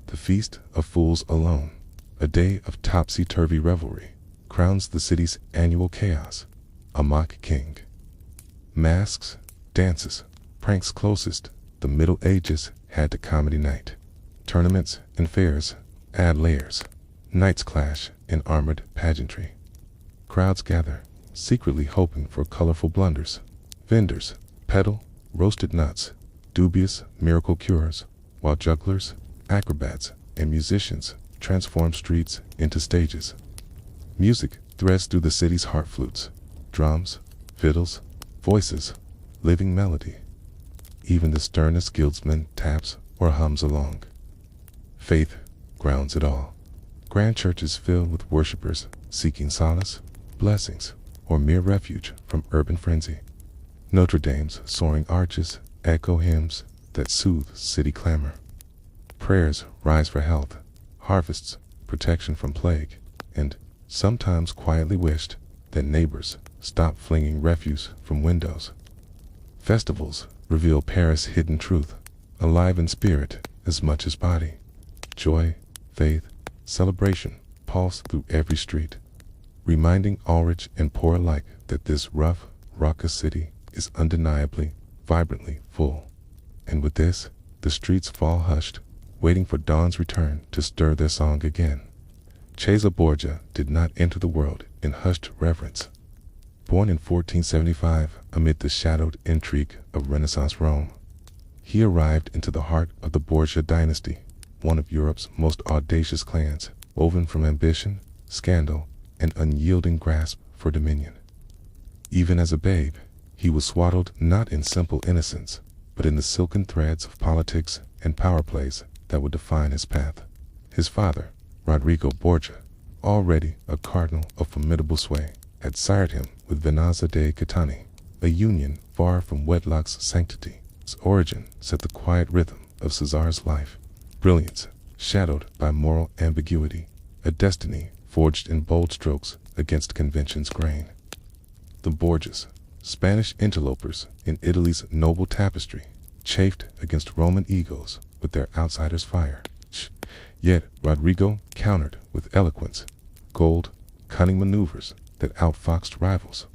The Feast of Fools alone, a day of topsy-turvy revelry, crowns the city's annual chaos, a mock king. Masks, dances, pranks. Closest the Middle Ages had to comedy night. Tournaments and fairs add layers. Knights clash in armored pageantry. Crowds gather, secretly hoping for colorful blunders. Vendors peddle roasted nuts, dubious miracle cures, while jugglers, acrobats, and musicians transform streets into stages. Music threads through the city's heart. Flutes, drums, fiddles, voices, living melody. Even the sternest guildsman taps or hums along. Faith grounds it all. Grand churches filled with worshippers seeking solace, blessings, or mere refuge from urban frenzy. Notre Dame's soaring arches echo hymns that soothe city clamor. Prayers rise for health, harvests, protection from plague, and, sometimes quietly wished, that neighbors stop flinging refuse from windows. Festivals reveal Paris' hidden truth, alive in spirit as much as body. Joy, faith, celebration pulse through every street, reminding all rich and poor alike that this rough, raucous city is undeniably, vibrantly full. And with this, the streets fall hushed, waiting for dawn's return to stir their song again. Cesare Borgia did not enter the world in hushed reverence. Born in 1475 amid the shadowed intrigue of Renaissance Rome, he arrived into the heart of the Borgia dynasty, one of Europe's most audacious clans, woven from ambition, scandal, and unyielding grasp for dominion. Even as a babe, he was swaddled not in simple innocence, but in the silken threads of politics and power plays that would define his path. His father, Rodrigo Borgia, already a cardinal of formidable sway, had sired him with Venanza de Catani, a union far from wedlock's sanctity. Its origin set the quiet rhythm of Cesare's life, brilliance shadowed by moral ambiguity, a destiny forged in bold strokes against convention's grain. The Borgias, Spanish interlopers in Italy's noble tapestry, chafed against Roman egos with their outsider's fire. Yet Rodrigo countered with eloquence, gold, cunning maneuvers that outfoxed rivals.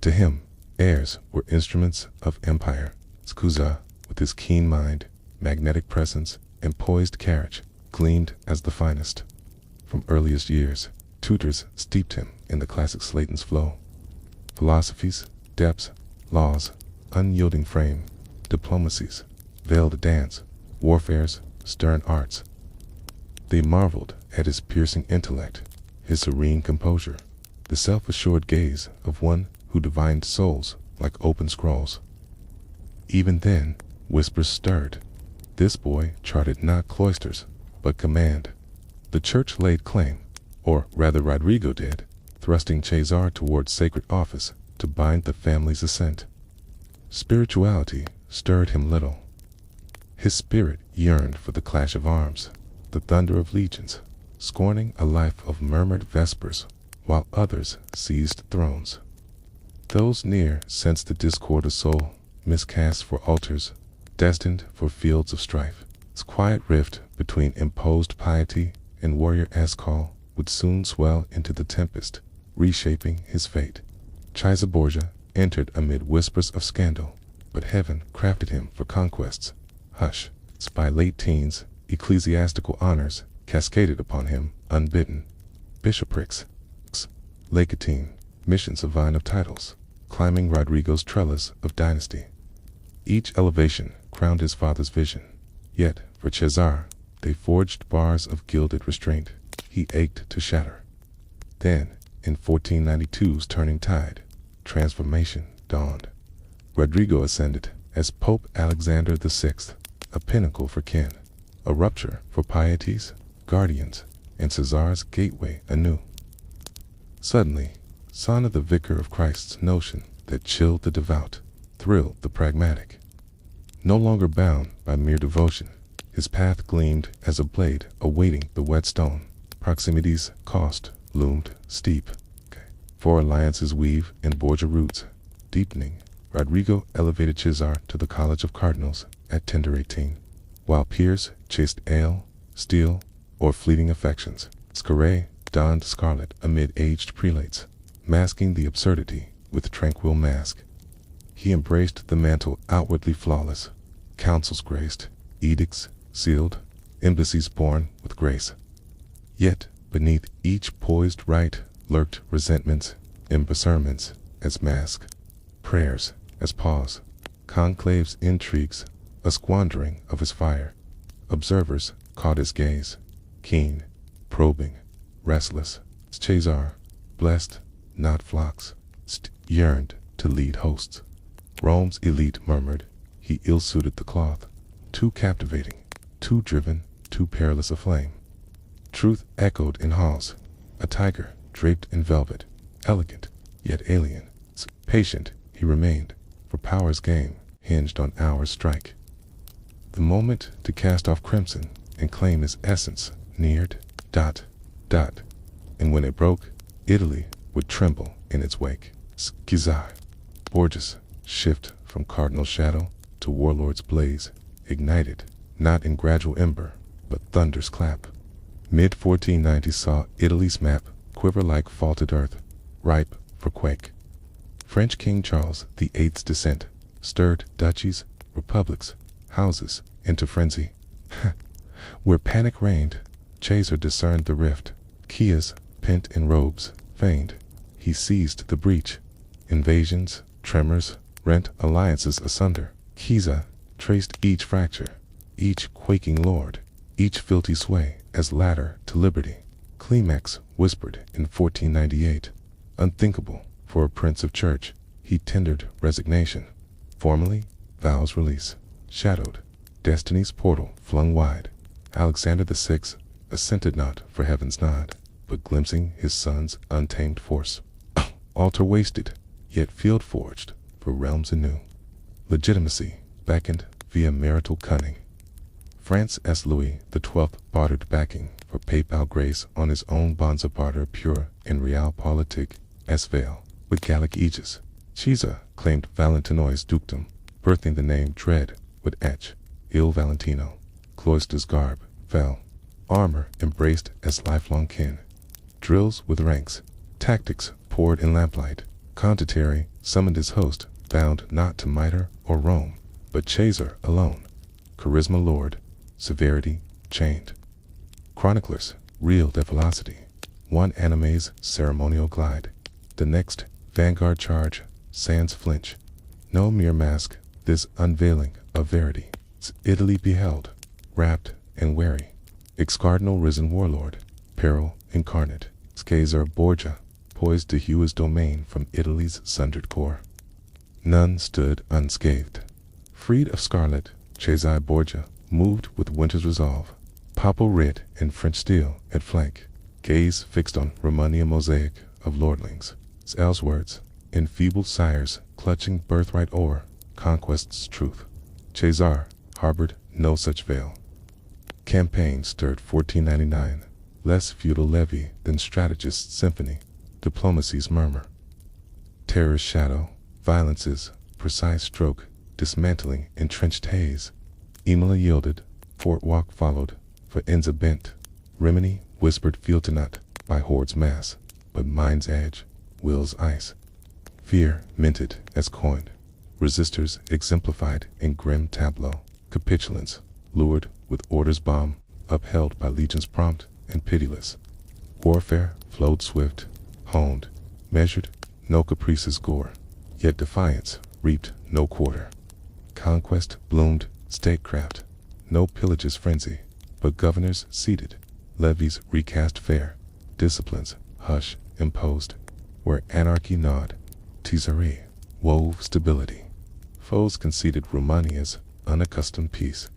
To him, heirs were instruments of empire, scusa, with his keen mind, magnetic presence, and poised carriage, gleamed as the finest. From earliest years, tutors steeped him in the classic Slaton's flow. Philosophies, depths, laws, unyielding frame, diplomacies, veiled dance, warfares, stern arts. They marveled at his piercing intellect, his serene composure, the self-assured gaze of one who divined souls like open scrolls. Even then, whispers stirred. This boy charted not cloisters, but command. The church laid claim, or rather Rodrigo did, thrusting Cesare toward sacred office to bind the family's ascent. Spirituality stirred him little. His spirit yearned for the clash of arms, the thunder of legions, scorning a life of murmured vespers, while others seized thrones. Those near sensed the discord of soul, miscast for altars, destined for fields of strife. Its quiet rift between imposed piety and warrior-esque call would soon swell into the tempest, reshaping his fate. Cesare Borgia entered amid whispers of scandal, but heaven crafted him for conquests. Hush, by late teens, ecclesiastical honors cascaded upon him unbidden. Bishoprics, legatine, missions a vine of titles, climbing Rodrigo's trellis of dynasty. Each elevation crowned his father's vision. Yet, for Cesare, they forged bars of gilded restraint he ached to shatter. Then, in 1492's turning tide, transformation dawned. Rodrigo ascended as Pope Alexander VI, a pinnacle for kin, a rupture for piety's guardians, and Cesare's gateway anew. Suddenly, son of the vicar of Christ's notion that chilled the devout, thrilled the pragmatic. No longer bound by mere devotion, his path gleamed as a blade awaiting the whetstone. Proximity's cost loomed steep. For alliances weave in Borgia roots, deepening, Rodrigo elevated Cesare to the College of Cardinals at tender 18, while peers chased ale, steel, or fleeting affections. Cesare donned scarlet amid aged prelates, masking the absurdity with tranquil mask. He embraced the mantle outwardly flawless, councils graced, edicts sealed, embassies borne with grace. Yet, beneath each poised rite lurked resentments, imbecilments as mask, prayers as pause, conclaves intrigues, a squandering of his fire. Observers caught his gaze, keen, probing, restless. Cesare, blessed, not flocks, yearned to lead hosts. Rome's elite murmured, he ill-suited the cloth, too captivating, too driven, too perilous a flame. Truth echoed in halls, a tiger draped in velvet, elegant, yet alien. Patient he remained, for power's game hinged on hour's strike. The moment to cast off crimson and claim his essence neared, ... and when it broke, Italy would tremble in its wake. Cesare Borgia's shift from cardinal shadow to warlord's blaze, ignited, not in gradual ember, but thunder's clap. Mid-1490 saw Italy's map quiver like faulted earth, ripe for quake. French King Charles VIII's descent stirred duchies, republics, houses into frenzy. Where panic reigned, Cesare discerned the rift. Kias, pent in robes, feigned. He seized the breach. Invasions, tremors, rent alliances asunder. Cesare traced each fracture, each quaking lord, each filthy sway as ladder to liberty. Climax whispered in 1498. Unthinkable for a prince of church, he tendered resignation. Formally, vows release. Shadowed, destiny's portal flung wide. Alexander VI assented not for heaven's nod, but glimpsing his son's untamed force. Altar wasted, yet field forged for realms anew. Legitimacy beckoned via marital cunning. France's Louis XII bartered backing for papal grace on his own bonds of barter pure and realpolitik as veil with Gallic aegis. Cesare claimed Valentinois dukedom, birthing the name dread would etch. Il Valentino, cloister's garb, fell. Armor embraced as lifelong kin. Drills with ranks, tactics poured in lamplight. Condottieri summoned his host, bound not to mitre or Rome, but Cesare alone. Charisma lord, severity chained. Chroniclers, real their velocity. One anime's ceremonial glide. The next, vanguard charge, sans flinch. No mere mask, this unveiling of verity. Italy beheld, rapt and wary. Ex-cardinal risen warlord, peril incarnate. Cesare Borgia, poised to hew his domain from Italy's sundered core. None stood unscathed. Freed of scarlet, Cesare Borgia moved with winter's resolve. Papal writ and French steel at flank. Gaze fixed on Romania mosaic of lordlings. Elswords, enfeebled sires clutching birthright o'er conquest's truth. Cesare harbored no such veil. Campaign stirred 1499, less feudal levy than strategist's symphony, diplomacy's murmur. Terror's shadow, violence's precise stroke, dismantling entrenched haze. Imola yielded, Fort Walk followed, for Enza bent. Rimini whispered field to not by hordes mass, but mind's edge, will's ice. Fear minted as coined, resistors exemplified in grim tableau. Capitulants, lured with orders bomb, upheld by legions prompt and pitiless. Warfare flowed swift, honed, measured, no caprice's gore, yet defiance reaped no quarter. Conquest bloomed statecraft, no pillage's frenzy, but governors seated, levies recast fair, disciplines hush imposed, where anarchy gnawed, Cesare wove stability. Foes conceded Romania's unaccustomed peace,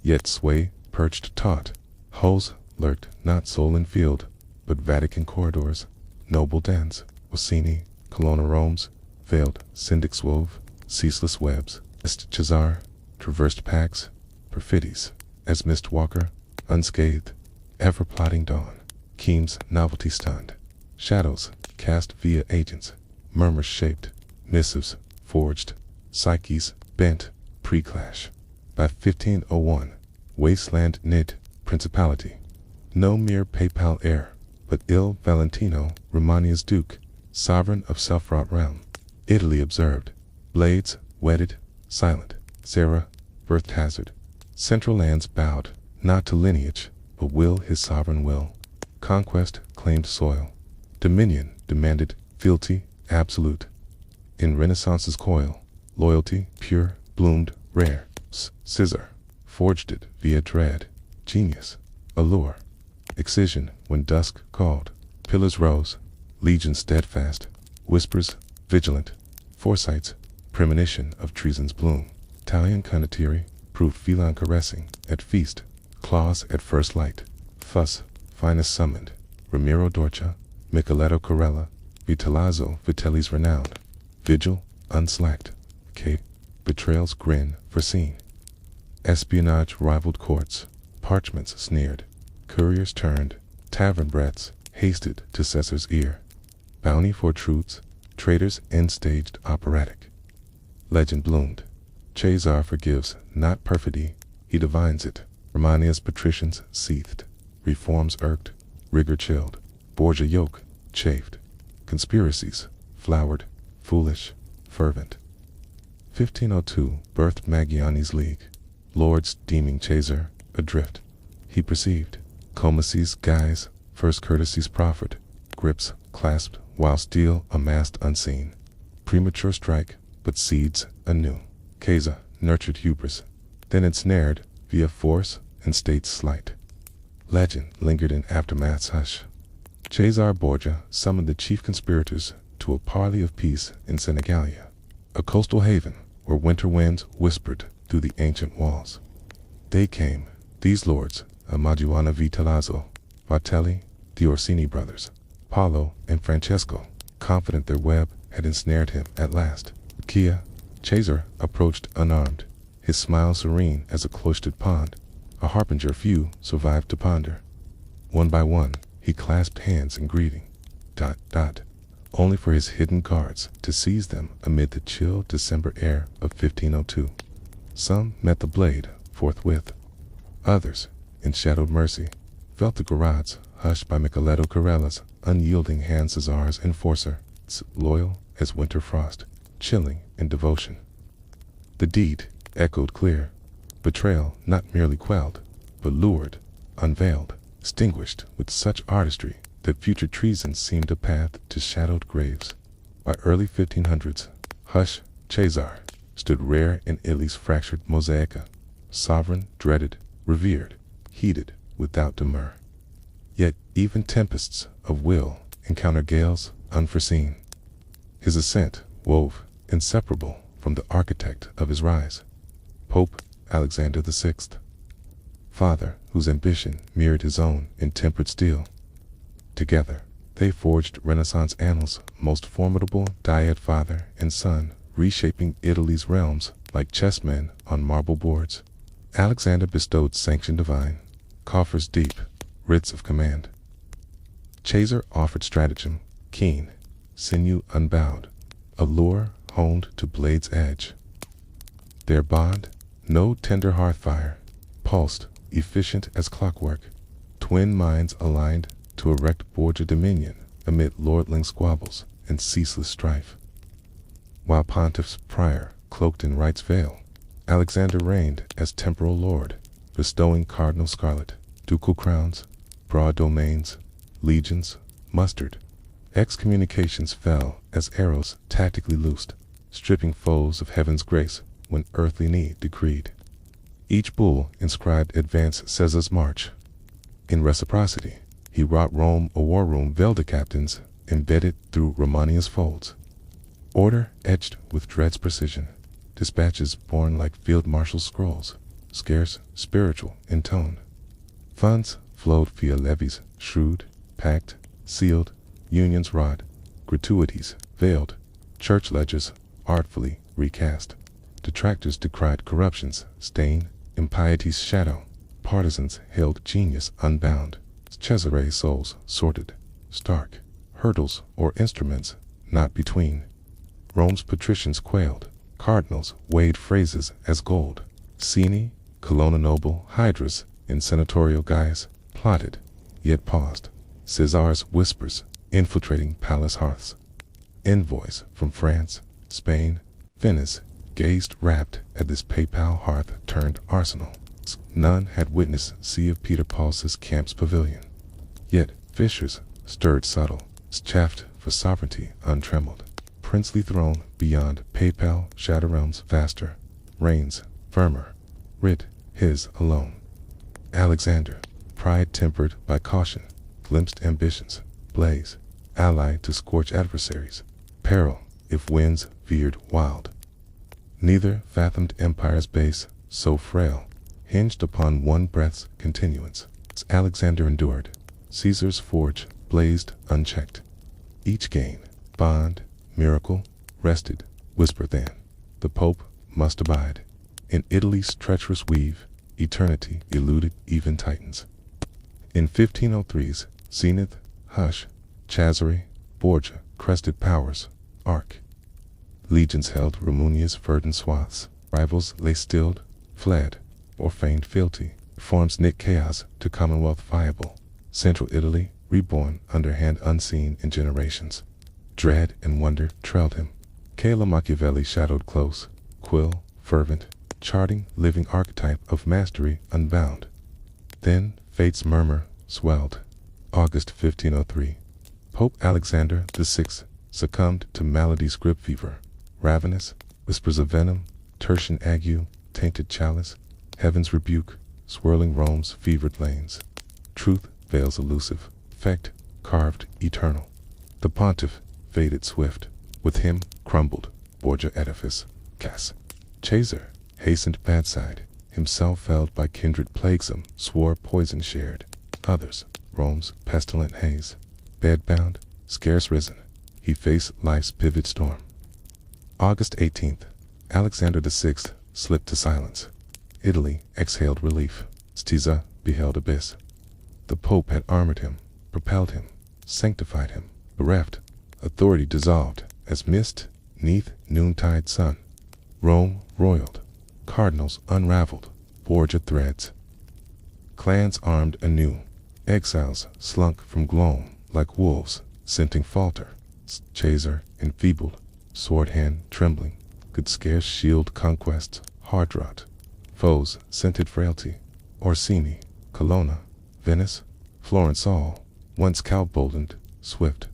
yet sway perched taut. Hoes lurked not soul in field, but Vatican corridors, noble dens, Orsini, Colonna Rome's, veiled syndics wove, ceaseless webs. Cesare traversed packs, perfidies, as mist walker, unscathed, ever plotting dawn. Keem's novelty stunned. Shadows cast via agents, murmurs shaped, missives forged, psyches bent, pre-clash. By 1501, wasteland knit, principality. No mere papal heir, but Il Valentino, Romania's duke, sovereign of self-wrought realm. Italy observed, blades wedded, silent. Sarah, birthed hazard. Central lands bowed, not to lineage, but will his sovereign will. Conquest claimed soil. Dominion demanded fealty absolute. In Renaissance's coil, loyalty pure, bloomed, rare. Scissor, forged it via dread. Genius, allure. Excision when dusk called. Pillars rose, legions steadfast. Whispers, vigilant. Foresights, premonition of treason's bloom. Italian condottieri proved feline caressing at feast. Claws at first light. Fuss, finest summoned. Ramiro Dorcia, Micheletto Corella, Vitellazzo Vitelli's renowned. Vigil, unslacked. Cape, betrayal's grin foreseen. Espionage rivaled courts, parchments sneered. Couriers turned, tavern brats hasted to Caesar's ear. Bounty for truths, traitors end-staged operatic. Legend bloomed. Cesare forgives not perfidy, he divines it. Romania's patricians seethed, reforms irked, rigor chilled. Borgia yoke chafed. Conspiracies flowered, foolish, fervent. 1502 birthed Magiani's League. Lords deeming Cesare adrift. He perceived Comacy's guise, first courtesies proffered, grips clasped while steel amassed unseen. Premature strike, but seeds anew. Cesare nurtured hubris, then ensnared via force and state's slight. Legend lingered in aftermath's hush. Cesare Borgia summoned the chief conspirators to a parley of peace in Senegalia, a coastal haven where winter winds whispered through the ancient walls. They came, these lords, Amagiana Vitellazzo, Vitelli, the Orsini brothers, Paolo and Francesco, confident their web had ensnared him at last. Kia, Cesare approached unarmed, his smile serene as a cloistered pond, a harbinger few survived to ponder. One by one, he clasped hands in greeting, only for his hidden guards to seize them amid the chill December air of 1502. Some met the blade forthwith. Others, in shadowed mercy, felt the garrotes hushed by Micheletto Corella's unyielding hand. Cesare's enforcer, loyal as winter frost, chilling in devotion. The deed, echoed clear. Betrayal not merely quelled, but lured, unveiled, extinguished with such artistry that future treason seemed a path to shadowed graves. By early 1500s, Hush, Cesare, stood rare in Italy's fractured mosaica, sovereign, dreaded, revered, heeded without demur. Yet even tempests of will encounter gales unforeseen. His ascent wove inseparable from the architect of his rise, Pope Alexander VI, father whose ambition mirrored his own in tempered steel. Together, they forged Renaissance annals' most formidable dyad father and son, reshaping Italy's realms like chessmen on marble boards. Alexander bestowed sanction divine, coffers deep, writs of command. Cesare offered stratagem, keen, sinew unbowed, a lure honed to blade's edge. Their bond, no tender hearth fire, pulsed, efficient as clockwork, twin minds aligned to erect Borgia dominion amid lordling squabbles and ceaseless strife. While pontiffs prior cloaked in right's veil, Alexander reigned as temporal lord, bestowing cardinal scarlet, ducal crowns, broad domains, legions, mustered. Excommunications fell as arrows tactically loosed, stripping foes of heaven's grace when earthly need decreed. Each bull inscribed advance Caesar's march. In reciprocity, he wrought Rome a war room veiled to captains embedded through Romania's folds. Order etched with dread's precision, dispatches born like field marshal's scrolls, scarce spiritual in tone. Funds flowed via levies, shrewd, packed, sealed, unions wrought, gratuities veiled, church ledgers artfully recast. Detractors decried corruption's stain, impiety's shadow. Partisans held genius unbound. Cesare's souls sorted, stark, hurdles or instruments not between. Rome's patricians quailed, cardinals weighed phrases as gold. Ceni, Colonna noble hydras in senatorial guise, plotted, yet paused. Caesare's whispers infiltrating palace hearths. Envoys from France, Spain, Venice gazed rapt at this papal hearth turned arsenal. None had witnessed Sea of Peter Paul's camp's pavilion. Yet fissures stirred subtle, chafed for sovereignty untrembled. Princely throne beyond papal shadow realms vaster, reigns firmer, writ his alone. Alexander, pride tempered by caution, glimpsed ambitions, blaze, allied to scorch adversaries, peril if winds veered wild. Neither fathomed empire's base, so frail, hinged upon one breath's continuance. As Alexander endured, Caesar's forge blazed unchecked. Each gain, bond, miracle, rested, whisper then. The Pope must abide. In Italy's treacherous weave, eternity eluded even titans. In 1503's zenith, Hush, Cesare Borgia crested powers, arc. Legions held Romunia's verdant swaths. Rivals lay stilled, fled, or feigned fealty. Reforms knit chaos to commonwealth viable. Central Italy reborn under hand unseen in generations. Dread and wonder trailed him. Cala Machiavelli shadowed close, quill, fervent, charting living archetype of mastery unbound. Then fate's murmur swelled. August 1503. Pope Alexander VI succumbed to malady's grip fever. Ravenous, whispers of venom, tertian ague, tainted chalice, heaven's rebuke, swirling Rome's fevered lanes. Truth veils elusive, fact carved eternal. The pontiff faded swift. With him crumbled Borgia edifice, Cass. Cesare hastened bedside, himself felled by kindred plaguesome, swore poison shared. Others, Rome's pestilent haze. Bedbound, scarce risen, he faced life's pivot storm. August 18th, Alexander VI slipped to silence. Italy exhaled relief. Stiza beheld abyss. The Pope had armored him, propelled him, sanctified him. Bereft, authority dissolved as mist neath noontide sun. Rome roiled, cardinals unraveled, Borgia threads. Clans armed anew, exiles slunk from gloam like wolves, scenting falter. Cesare, enfeebled, sword hand trembling, could scarce shield conquest's hard drought. Foes, scented frailty. Orsini, Colonna, Venice, Florence all, once cow-boldened, swift.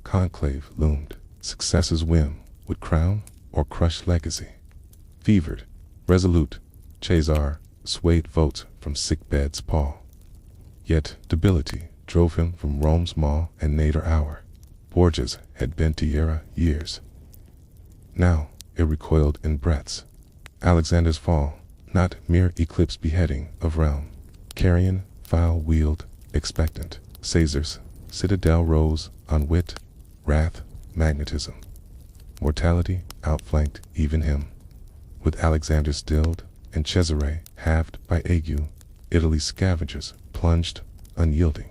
Conclave loomed. Successor's whim would crown or crush legacy. Fevered, resolute, Cesare swayed votes from sick bed's pall. Yet debility drove him from Rome's maw and nadir hour. Borgia's had been Tierra years. Now it recoiled in breaths. Alexander's fall, not mere eclipse beheading of realm. Carrion, file-wheeled, expectant. Caesar's citadel rose on wit, wrath, magnetism. Mortality outflanked even him. With Alexander stilled and Cesare halved by ague, Italy's scavengers plunged unyielding.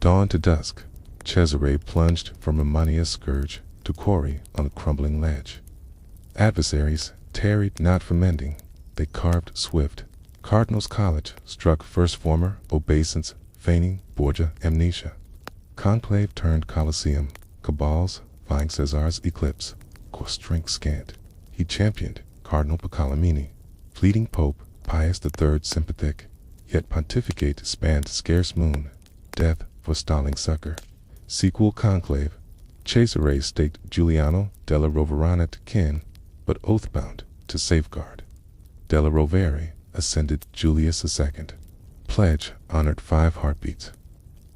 Dawn to dusk, Cesare plunged from Romania's scourge to quarry on the crumbling ledge. Adversaries tarried not for mending, they carved swift. Cardinal's College struck first former obeisance, feigning Borgia amnesia. Conclave turned Colosseum, cabals vying Caesare's eclipse, strength scant. He championed Cardinal Piccolomini, fleeting Pope Pius III sympathetic, yet pontificate spanned scarce moon, death for stalling succor. Sequel conclave, Cesare staked Giuliano della Rovere to kin, but oath-bound to safeguard. Della Rovere ascended Julius II. Pledge honored 5 heartbeats.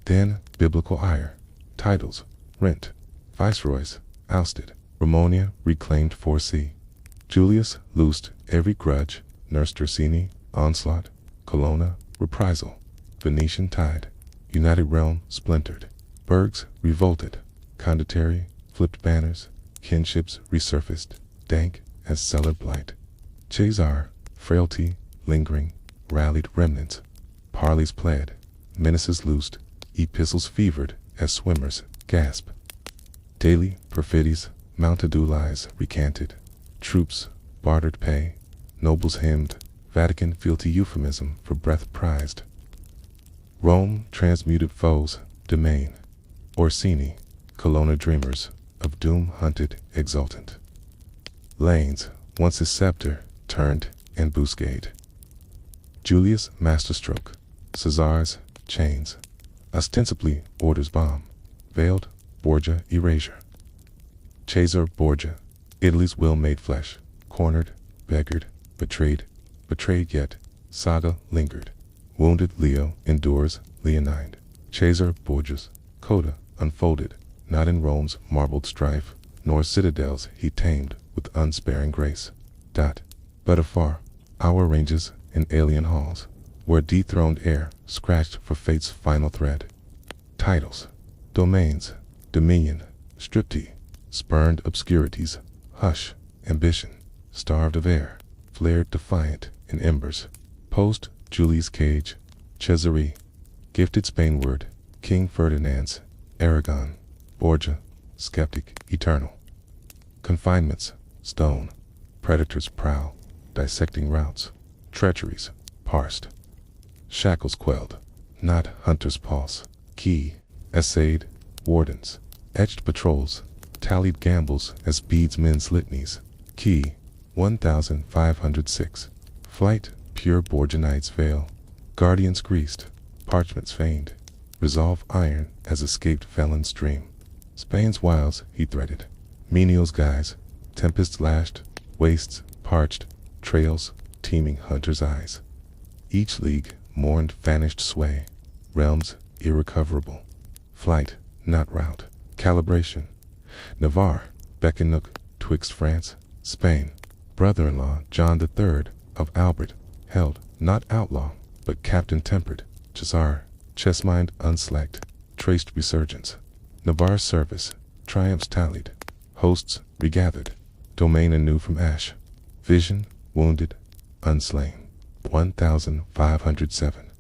Then biblical ire, titles rent, viceroys ousted, Ramonia reclaimed 4C. Julius loosed every grudge, nursed Orsini, onslaught, Colonna, reprisal, Venetian tide, united realm splintered, burghs revolted, condottieri flipped banners, kinships resurfaced, dank as cellar blight. Cesare, frailty, lingering, rallied remnants, parleys pled, menaces loosed, epistles fevered as swimmers gasp. Daily perfidies, mounted lies recanted, troops bartered pay, nobles hymned, Vatican fealty euphemism for breath prized. Rome transmuted foes, domain. Orsini, Colonna dreamers, of doom hunted exultant. Lanes, once his scepter, turned ambuscade. Julius masterstroke, Caesare's chains, ostensibly orders bomb, veiled Borgia erasure. Cesare Borgia, Italy's will made flesh, cornered, beggared, betrayed yet, saga lingered. Wounded Leo endures leonine. Cesare Borgia's coda unfolded, not in Rome's marbled strife, nor citadels he tamed with unsparing grace. But afar, our ranges in alien halls, where dethroned air scratched for fate's final thread. Titles, domains, dominion, striptee, spurned obscurities, hush, ambition, starved of air, flared defiant in embers. Post Julius cage, Cesare, gifted Spainward, King Ferdinand's, Aragon, Borgia, skeptic, eternal. Confinements, stone, predators prowl, dissecting routes, treacheries, parsed. Shackles quelled, not hunter's pulse, key, essayed, wardens, etched patrols, tallied gambles as beads men's litanies, key, 1506, flight, pure Borgianite's veil, guardians greased, parchments feigned, resolve iron as escaped felon's dream. Spain's wiles he threaded, menial's guise, tempests lashed, wastes parched, trails teeming hunter's eyes. Each league mourned vanished sway, realms irrecoverable. Flight, not route, calibration. Navarre, Beckennock, twixt France, Spain. Brother-in-law John III of Albert, held, not outlaw, but captain tempered. Cesare, chess-mind unslacked, traced resurgence. Navarre's service, triumphs tallied, hosts regathered, domain anew from ash. Vision, wounded, unslain. 1507.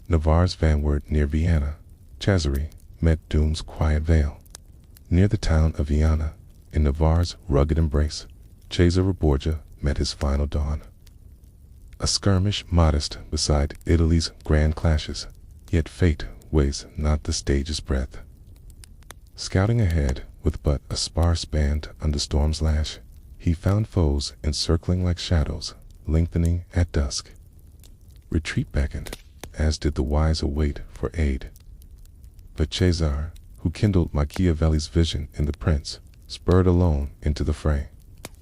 Navarre's vanward near Vienna. Cesare met doom's quiet vale. Near the town of Vienna, in Navarre's rugged embrace, Cesare Borgia met his final dawn. A skirmish modest beside Italy's grand clashes, yet fate weighs not the stage's breadth. Scouting ahead with but a sparse band under storm's lash, he found foes encircling like shadows, lengthening at dusk. Retreat beckoned, as did the wise await for aid. But Cesare, who kindled Machiavelli's vision in the prince, spurred alone into the fray.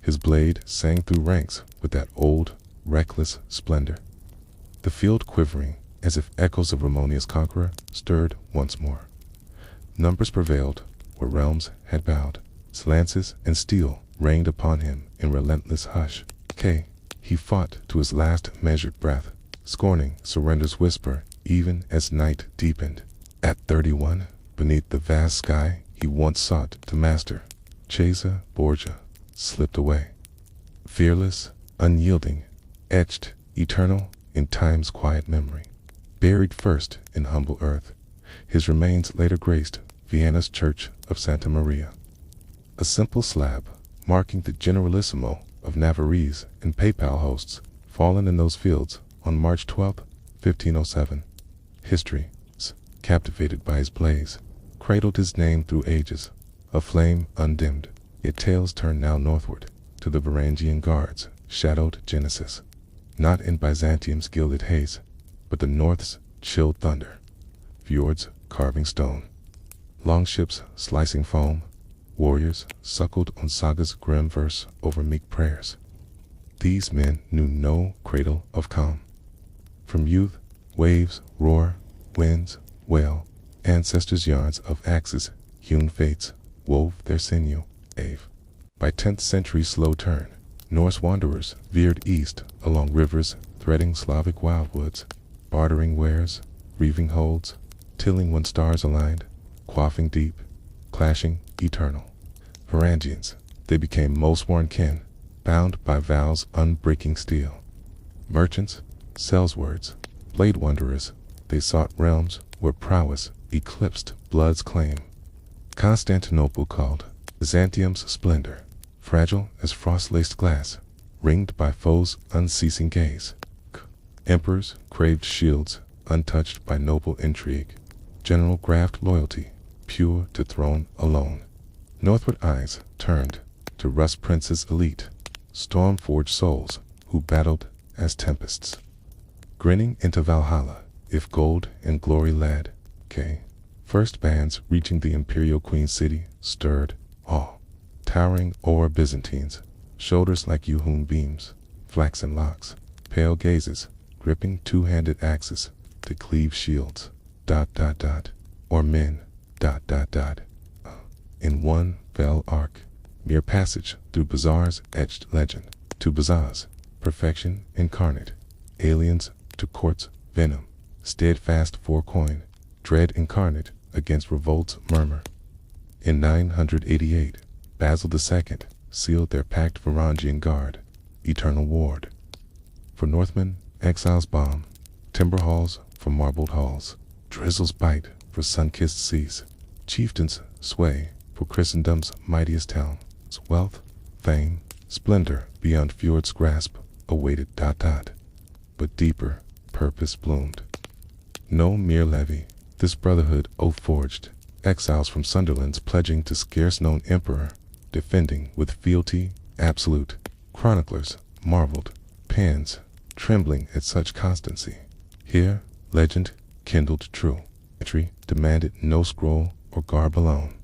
His blade sang through ranks with that old, reckless splendor. The field quivering, as if echoes of Ramonia's conqueror stirred once more. Numbers prevailed where realms had bowed. Lances and steel rained upon him in relentless hush. He fought to his last measured breath, scorning surrender's whisper even as night deepened. At 31, beneath the vast sky he once sought to master, Cesare Borgia slipped away. Fearless, unyielding, etched, eternal in time's quiet memory. Buried first in humble earth, his remains later graced Vienna's Church of Santa Maria. A simple slab, marking the generalissimo of Navarrese and Papal hosts, fallen in those fields on March 12, 1507. History, captivated by his blaze, cradled his name through ages, a flame undimmed, yet tales turn now northward, to the Varangian guards, shadowed Genesis. Not in Byzantium's gilded haze, but the north's chilled thunder. Fjords carving stone. Longships slicing foam. Warriors suckled on saga's grim verse over meek prayers. These men knew no cradle of calm. From youth, waves roar, winds wail, ancestors' yarns of axes, hewn fates, wove their sinew, By 10th century's slow turn, Norse wanderers veered east along rivers threading Slavic wildwoods, bartering wares, reaving holds, tilling when stars aligned, quaffing deep, clashing eternal. Varangians, they became most sworn kin, bound by vows unbreaking steel. Merchants, sellswords, blade wanderers, they sought realms where prowess eclipsed blood's claim. Constantinople called, Byzantium's splendor, fragile as frost-laced glass, ringed by foes' unceasing gaze. Emperors craved shields, untouched by noble intrigue. General graft loyalty, pure to throne alone. Northward eyes turned to rust princes elite, storm-forged souls who battled as tempests. Grinning into Valhalla, if gold and glory led, first bands reaching the imperial queen city stirred awe. Towering o'er Byzantines, shoulders like hewn beams, flaxen locks, pale gazes, gripping two-handed axes to cleave shields, or men, in one fell arc, mere passage through bazaars etched legend, to bazaars, perfection incarnate, aliens to courts, venom, steadfast for coin, dread incarnate against revolt's murmur. In 988, Basil II sealed their packed Varangian guard, eternal ward. For Northmen, exiles bomb, timber halls for marbled halls, drizzles bite for sun-kissed seas, chieftains sway for Christendom's mightiest town. Wealth, fame, splendor beyond fjord's grasp awaited. But deeper purpose bloomed. No mere levy, this brotherhood oath forged, exiles from Sunderland's pledging to scarce-known emperor, defending with fealty absolute. Chroniclers marveled, pens trembling at such constancy. Here, legend kindled true. Entry demanded no scroll or garb alone.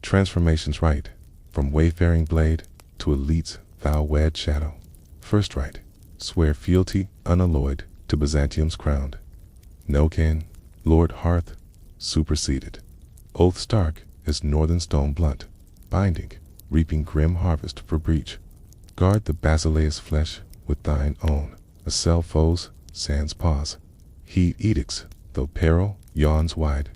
Transformations right, from wayfaring blade to elite's vow-wed shadow. First right, swear fealty unalloyed to Byzantium's crown. No kin, Lord Hearth, superseded. Oath stark as northern stone blunt, binding, reaping grim harvest for breach. Guard the basileus flesh with thine own, assail foes, sans pause. Heed edicts, though peril yawns wide.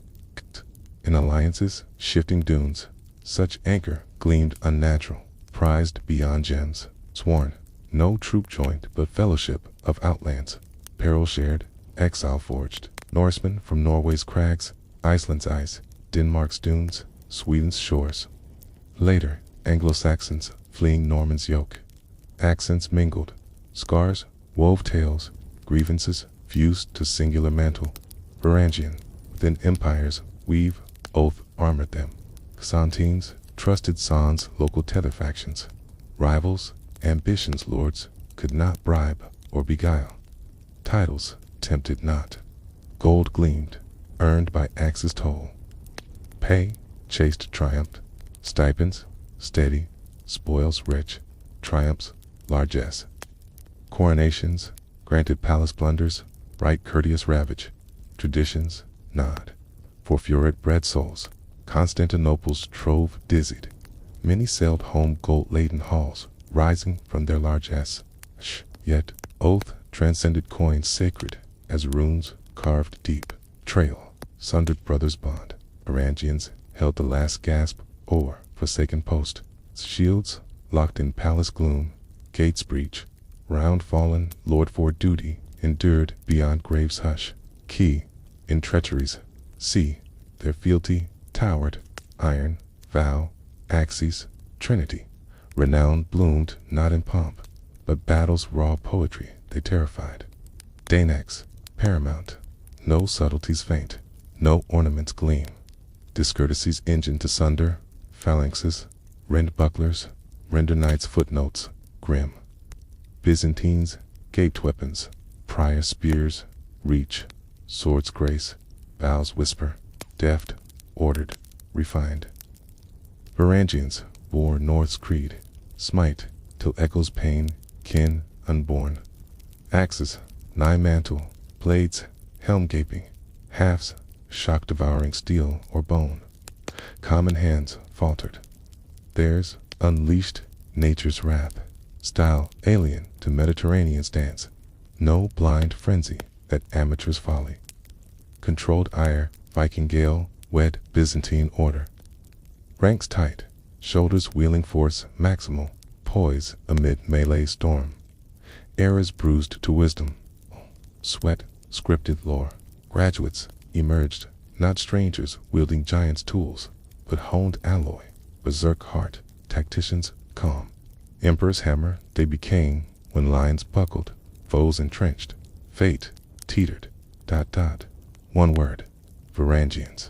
In alliances, shifting dunes, such anchor gleamed unnatural, prized beyond gems, sworn, no troop joined but fellowship of outlands, peril shared, exile forged. Norsemen from Norway's crags, Iceland's ice, Denmark's dunes, Sweden's shores. Later, Anglo-Saxons fleeing Norman's yoke. Accents mingled, scars wove tales, grievances fused to singular mantle. Varangian, then empires weave, oath armored them. Santines trusted sans local tether factions. Rivals, ambitions lords, could not bribe or beguile. Titles tempted not. Gold gleamed, earned by axe's toll. Pay, chaste triumph. Stipends, steady. Spoils rich. Triumphs, largesse. Coronations, granted palace blunders. Right courteous ravage. Traditions, nod. For furet bred souls, Constantinople's trove dizzied. Many sailed home gold-laden halls, rising from their largesse. Yet, oath transcended coins sacred, as runes carved deep. Trail, sundered brothers' bond. Varangians held the last gasp o'er forsaken post. Shields, locked in palace gloom. Gates breach. Round fallen, lord for duty, endured beyond grave's hush. Key, in treacheries, see, their fealty towered. Iron, vow, axes, trinity. Renown bloomed not in pomp, but battle's raw poetry they terrified. Danax, paramount, no subtleties faint, no ornaments gleam. Discourtesy's engine to sunder, phalanxes, rend bucklers, render knights' footnotes, grim. Byzantines, gaped weapons, prior spears, reach, swords grace, bows whisper, deft, ordered, refined. Varangians bore North's creed, smite, till echoes pain, kin, unborn. Axes, nigh mantle, blades, helm gaping, halves, shock devouring steel or bone. Common hands faltered. Theirs unleashed nature's wrath, style alien to Mediterranean's dance. No blind frenzy that amateur's folly. Controlled ire, Viking gale, wed Byzantine order. Ranks tight, shoulders wheeling force maximal, poise amid melee storm. Errors bruised to wisdom. Sweat, scripted lore. Graduates emerged, not strangers wielding giants' tools, but honed alloy, berserk heart, tacticians calm. Emperor's hammer they became when lines buckled, foes entrenched. Fate teetered. ... One word, Varangians.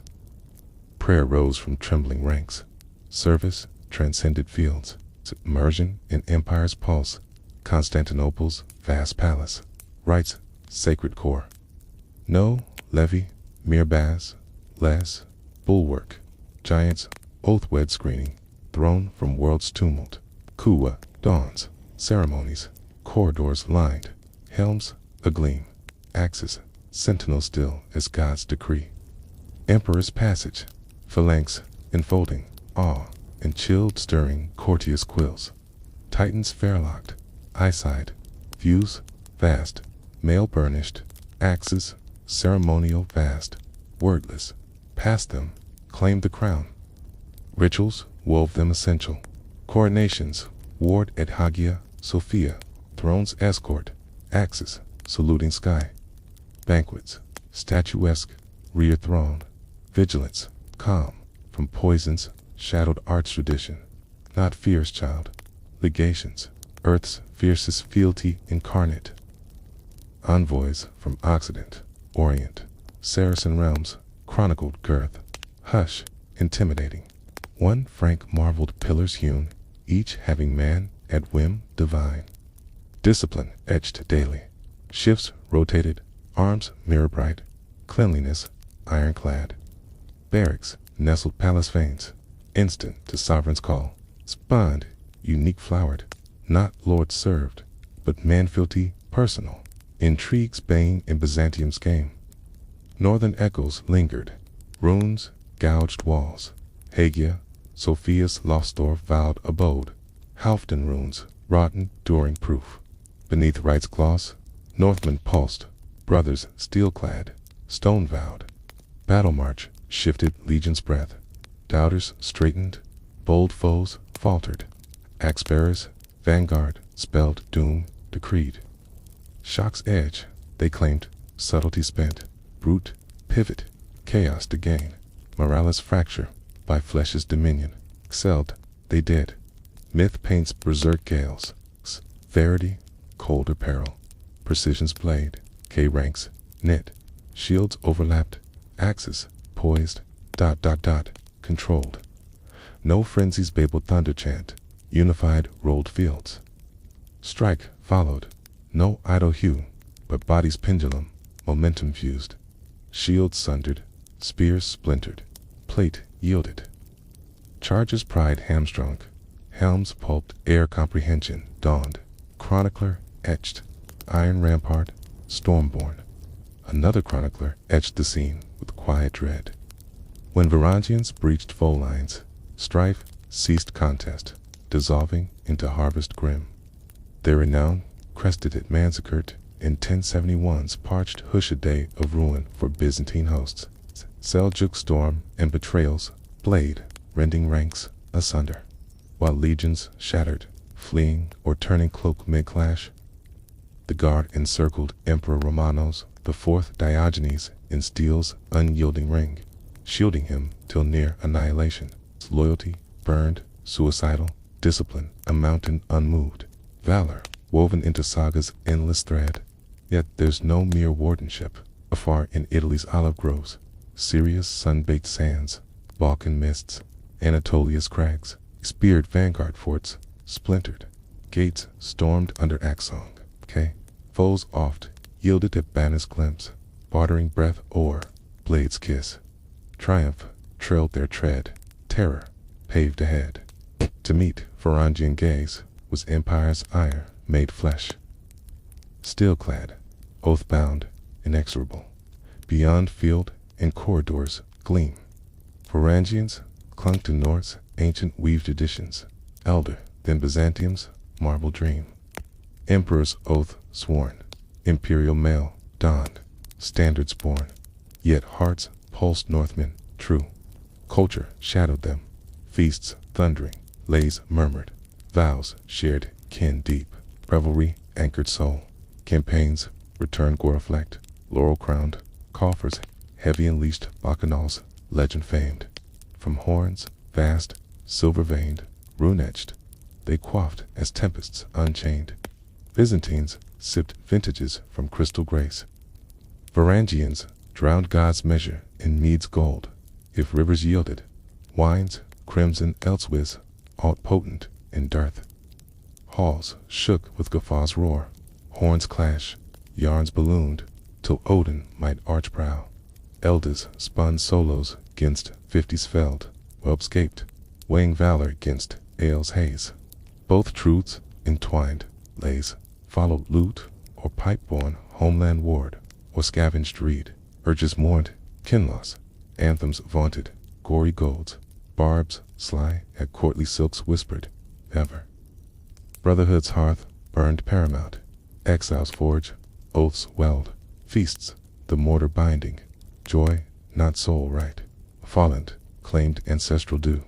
Prayer rose from trembling ranks. Service transcended fields. Submersion in empire's pulse. Constantinople's vast palace. Rites, sacred core. No levy, mere baths, less bulwark. Giants, oath-wed screening. Thrown from world's tumult. Kuwa, dawns, ceremonies. Corridors lined. Helms agleam. Axes, sentinel still as God's decree. Emperor's passage. Phalanx enfolding. Awe and chilled stirring courteous quills. Titans fairlocked. Eyeside. Views vast. Mail burnished. Axes ceremonial vast. Wordless. Past them. Claimed the crown. Rituals wove them essential. Coronations ward at Hagia Sophia. Thrones escort. Axes saluting sky. Banquets statuesque. Rear throne. Vigilance calm. From poisons shadowed arts tradition. Not fear's child. Legations. Earth's fiercest fealty incarnate. Envoys from Occident, Orient. Saracen realms chronicled girth. Hush, intimidating. One frank marveled pillars hewn, each having man at whim divine. Discipline etched daily. Shifts rotated, arms mirror bright. Cleanliness ironclad. Barracks nestled palace fanes, instant to sovereign's call. Spawned, unique flowered, not lord served, but man fealty personal. Intrigues bane in Byzantium's game. Northern echoes lingered. Runes gouged walls. Hagia Sophia's lost door vowed abode. Halfdan runes rotten during proof. Beneath rite's gloss, Northmen pulsed. Brothers steel-clad, stone-vowed. Battle march shifted legion's breath. Doubters straightened, bold foes faltered. Axe-bearers, vanguard, spelled doom, decreed. Shock's edge, they claimed, subtlety spent. Brute, pivot, chaos to gain. Moralis fracture, by flesh's dominion. Excelled, they did. Myth paints berserk gales. Verity, colder peril. Precision's blade, K-ranks, knit. Shields overlapped, axes, poised, ... controlled. No frenzy's babel thunder chant, unified rolled fields. Strike, followed. No idle hue, but bodies pendulum, momentum fused. Shields sundered, spears splintered, plate yielded. Charges pride hamstrung, helms pulped, air comprehension dawned. Chronicler etched, iron rampart, stormborn. Another chronicler etched the scene with quiet dread. When Varangians breached foe lines, strife ceased contest, dissolving into harvest grim. Their renown crested at Manzikert in 1071's parched hush, a day of ruin for Byzantine hosts. Seljuk storm and betrayals blade, rending ranks asunder, while legions shattered, fleeing or turning cloak mid-clash. The guard encircled Emperor Romanos the Fourth Diogenes in steel's unyielding ring, shielding him till near annihilation. Loyalty burned, suicidal, discipline a mountain unmoved, valor woven into saga's endless thread. Yet there's no mere wardenship. Afar in Italy's olive groves, Syria's sun-baked sands, Balkan mists, Anatolia's crags, speared vanguard forts, splintered, gates stormed under Axong. Foes oft yielded at banner's glimpse, bartering breath o'er blade's kiss. Triumph trailed their tread, terror paved ahead. To meet Varangian gaze was empire's ire made flesh. Steel-clad, oath-bound, inexorable, beyond field and corridors gleam. Varangians clung to North's ancient weaved traditions, elder than Byzantium's marble dream. Emperor's oath sworn, imperial mail donned, standards born, yet hearts pulsed Northmen true. Culture shadowed them, feasts thundering, lays murmured, vows shared kin deep, revelry anchored soul. Campaigns returned gore-flecked, laurel-crowned, coffers heavy unleashed bacchanals, legend famed. From horns vast, silver-veined, rune-etched, they quaffed as tempests unchained. Byzantines sipped vintages from crystal grace. Varangians drowned God's measure in mead's gold. If rivers yielded, wines crimson elsewise, aught potent in dearth. Halls shook with guffaw's roar, horns clash, yarns ballooned, till Odin might arch brow. Elders spun solos 'gainst 50s felled, well-scaped, weighing valor against ale's haze. Both truths entwined, lays, followed lute or pipe-born homeland ward, or scavenged reed, urges mourned, kin-loss, anthems vaunted, gory golds, barbs sly at courtly silks whispered, ever. Brotherhood's hearth burned paramount, exiles forge, oaths weld, feasts the mortar binding, joy not soul right, fallen claimed ancestral due.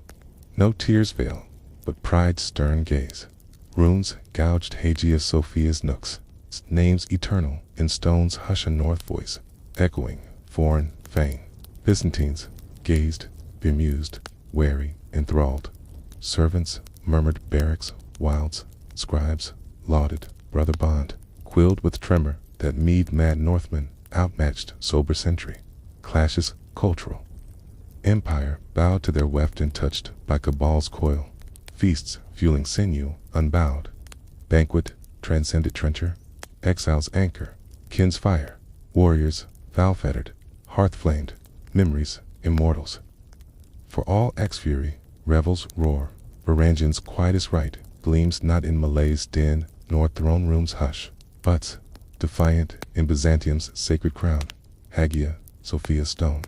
No tears veil, but pride's stern gaze. Runes gouged Hagia Sophia's nooks, names eternal in stone's hush, a north voice, echoing foreign fame. Byzantines gazed, bemused, wary, enthralled. Servants murmured barracks, wilds, scribes lauded brother bond, quilled with tremor that mead-mad Northmen outmatched sober century. Clashes cultural. Empire bowed to their weft and touched by cabal's coil. Feasts fueling sinew unbowed. Banquet transcended trencher. Exile's anchor, kin's fire. Warriors foul-fettered, hearth-flamed, memories immortals. For all ex-fury, revels roar. Varangian's quietest rite gleams not in Malay's den nor throne room's hush, but, defiant in Byzantium's sacred crown, Hagia Sophia's stone.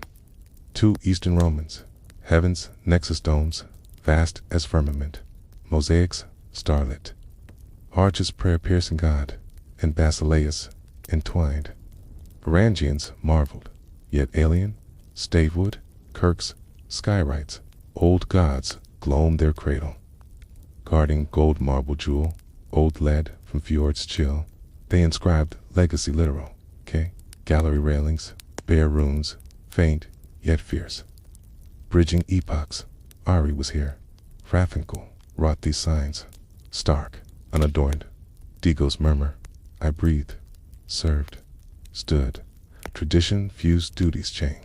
2 Eastern Romans, heaven's nexus domes, vast as firmament, mosaics starlit. Arches prayer-piercing God, and basileus entwined. Varangians marveled, yet alien, stavewood, kirks, skyrites, old gods gloam their cradle. Guarding gold marble jewel, old lead from fjords chill, they inscribed legacy literal, gallery railings, bare runes, faint yet fierce. Bridging epochs, Ari was here. Rafinkel wrought these signs, stark, unadorned. Digo's murmur, I breathed, served, stood. Tradition fused duty's chain.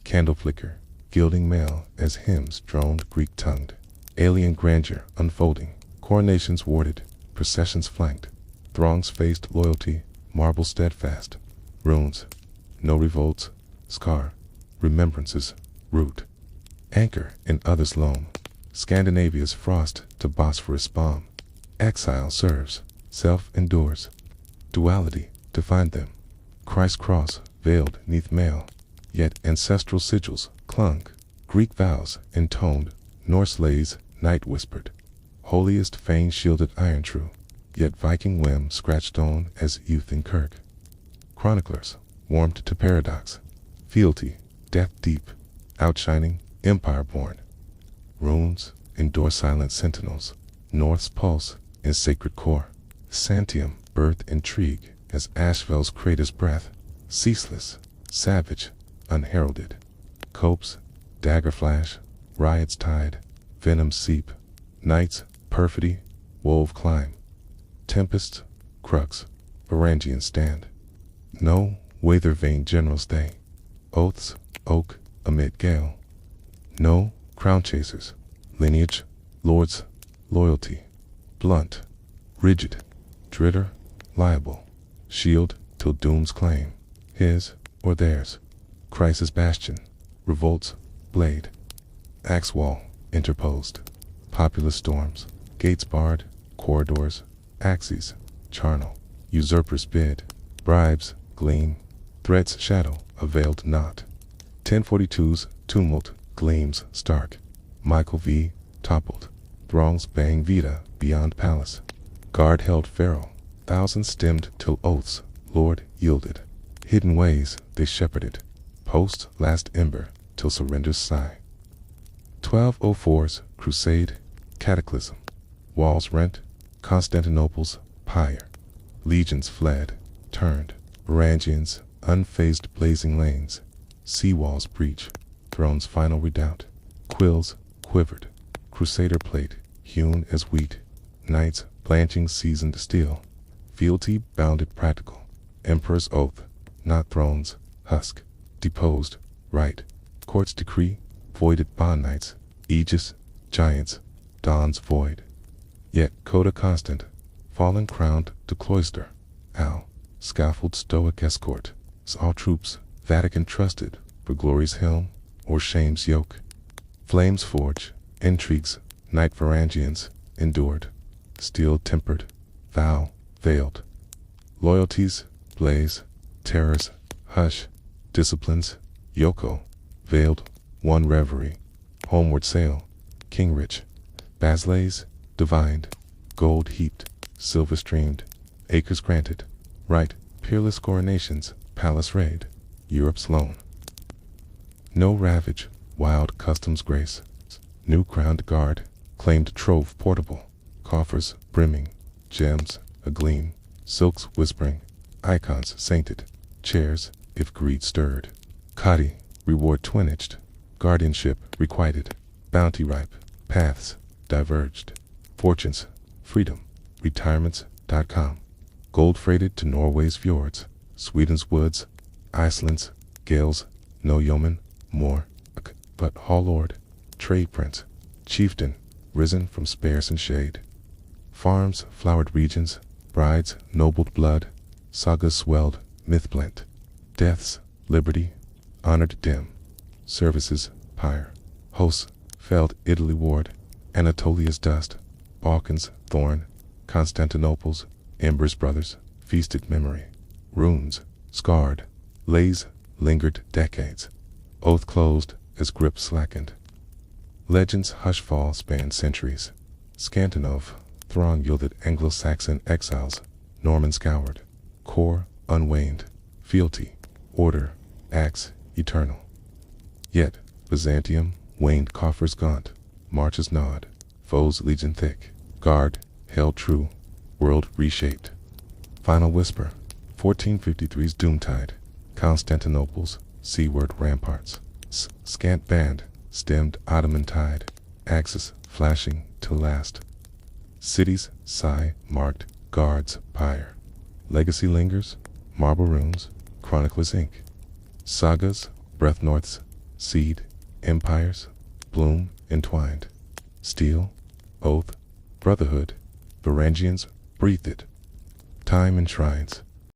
Candle flicker, gilding mail as hymns droned Greek-tongued. Alien grandeur unfolding, coronations warded, processions flanked. Throngs faced loyalty, marble steadfast. Runes, no revolts, scar, remembrances, root. Anchor in others' loam. Scandinavia's frost to Bosphorus balm. Exile serves, self endures. Duality to find them. Christ's cross veiled neath mail. Yet ancestral sigils clung. Greek vows intoned, Norse lays night whispered. Holiest fane shielded iron true. Yet Viking whim scratched on as youth in kirk. Chroniclers warmed to paradox. Fealty, death deep, outshining, empire born. Runes endure silent sentinels. North's pulse in sacred core. Santium birth intrigue as Ashvel's crater's breath. Ceaseless, savage, unheralded. Copes, dagger flash, riots tide, venom seep. Nights, perfidy, wove climb. Tempests, crux, Varangian stand. No weather vane generals they. Oaths, oak, amid gale. No crown chasers, lineage, lords, loyalty. Blunt, rigid, dritter, liable. Shield till doom's claim, his or theirs. Crisis bastion, revolts, blade. Axe wall, interposed. Populous storms, gates barred, corridors, axes, charnel. Usurpers bid, bribes, gleam. Threats shadow, availed not. 1042's tumult, gleams stark. Michael V. toppled. Throngs bang vita beyond palace. Guard held pharaoh. Thousands stemmed till oaths, Lord yielded. Hidden ways they shepherded. Post last ember till surrender's sigh. 1204's crusade, cataclysm. Walls rent, Constantinople's pyre. Legions fled, turned. Varangians unfazed blazing lanes. Sea walls breach, throne's final redoubt. Quills quivered, crusader plate hewn as wheat. Knights blanching seasoned steel. Fealty bounded practical. Emperor's oath, not thrones, husk. Deposed, right. Court's decree, voided bond knights. Aegis, giants, dawn's void. Yet coda constant, fallen crowned to cloister. Al, scaffold stoic escort. All troops, Vatican trusted for glory's helm or shame's yoke. Flames forge, intrigues, night Varangians endured. Steel tempered, vow veiled. Loyalties blaze, terrors hush. Disciplines, Yoko, veiled, one reverie. Homeward sail, king rich. Basileis, divined, gold heaped, silver streamed. Acres granted, right, peerless coronations, palace raid. Europe's loan. No ravage, wild customs grace. New crowned guard, claimed trove portable. Coffers brimming, gems agleam. Silks whispering, icons sainted. Chairs, if greed stirred. Kadi, reward twin-edged. Guardianship requited. Bounty ripe, paths diverged. Fortunes, freedom, retirements.com. Gold freighted to Norway's fjords. Sweden's woods, Iceland's gales. No yeoman, more, but hall lord. Trade prince, chieftain, risen from spares and shade. Farms, flowered regions, brides, nobled blood. Sagas swelled, myth blent. Deaths, liberty, honored dim. Services, pyre. Hosts, felled Italy ward. Anatolia's dust. Balkans, thorn. Constantinople's, embers brothers, feasted memory. Runes, scarred. Lays, lingered decades. Oath closed as grip slackened. Legends hushfall spanned centuries. Scantinov, throng yielded Anglo-Saxon exiles. Norman scoured. Core, unwaned. Fealty, order, acts eternal. Yet Byzantium waned coffers gaunt. Marches gnawed. Foes legion thick. Guard, held true. World reshaped. Final whisper, 1453's doomtide. Constantinople's seaward ramparts. Scant band, stemmed Ottoman tide. Axis flashing to last. Cities sigh marked, guards pyre. Legacy lingers, marble runes, chronicler's ink. Sagas, breath norths, seed, empires, bloom entwined. Steel, oath, brotherhood, Varangians breathed it. Time enshrines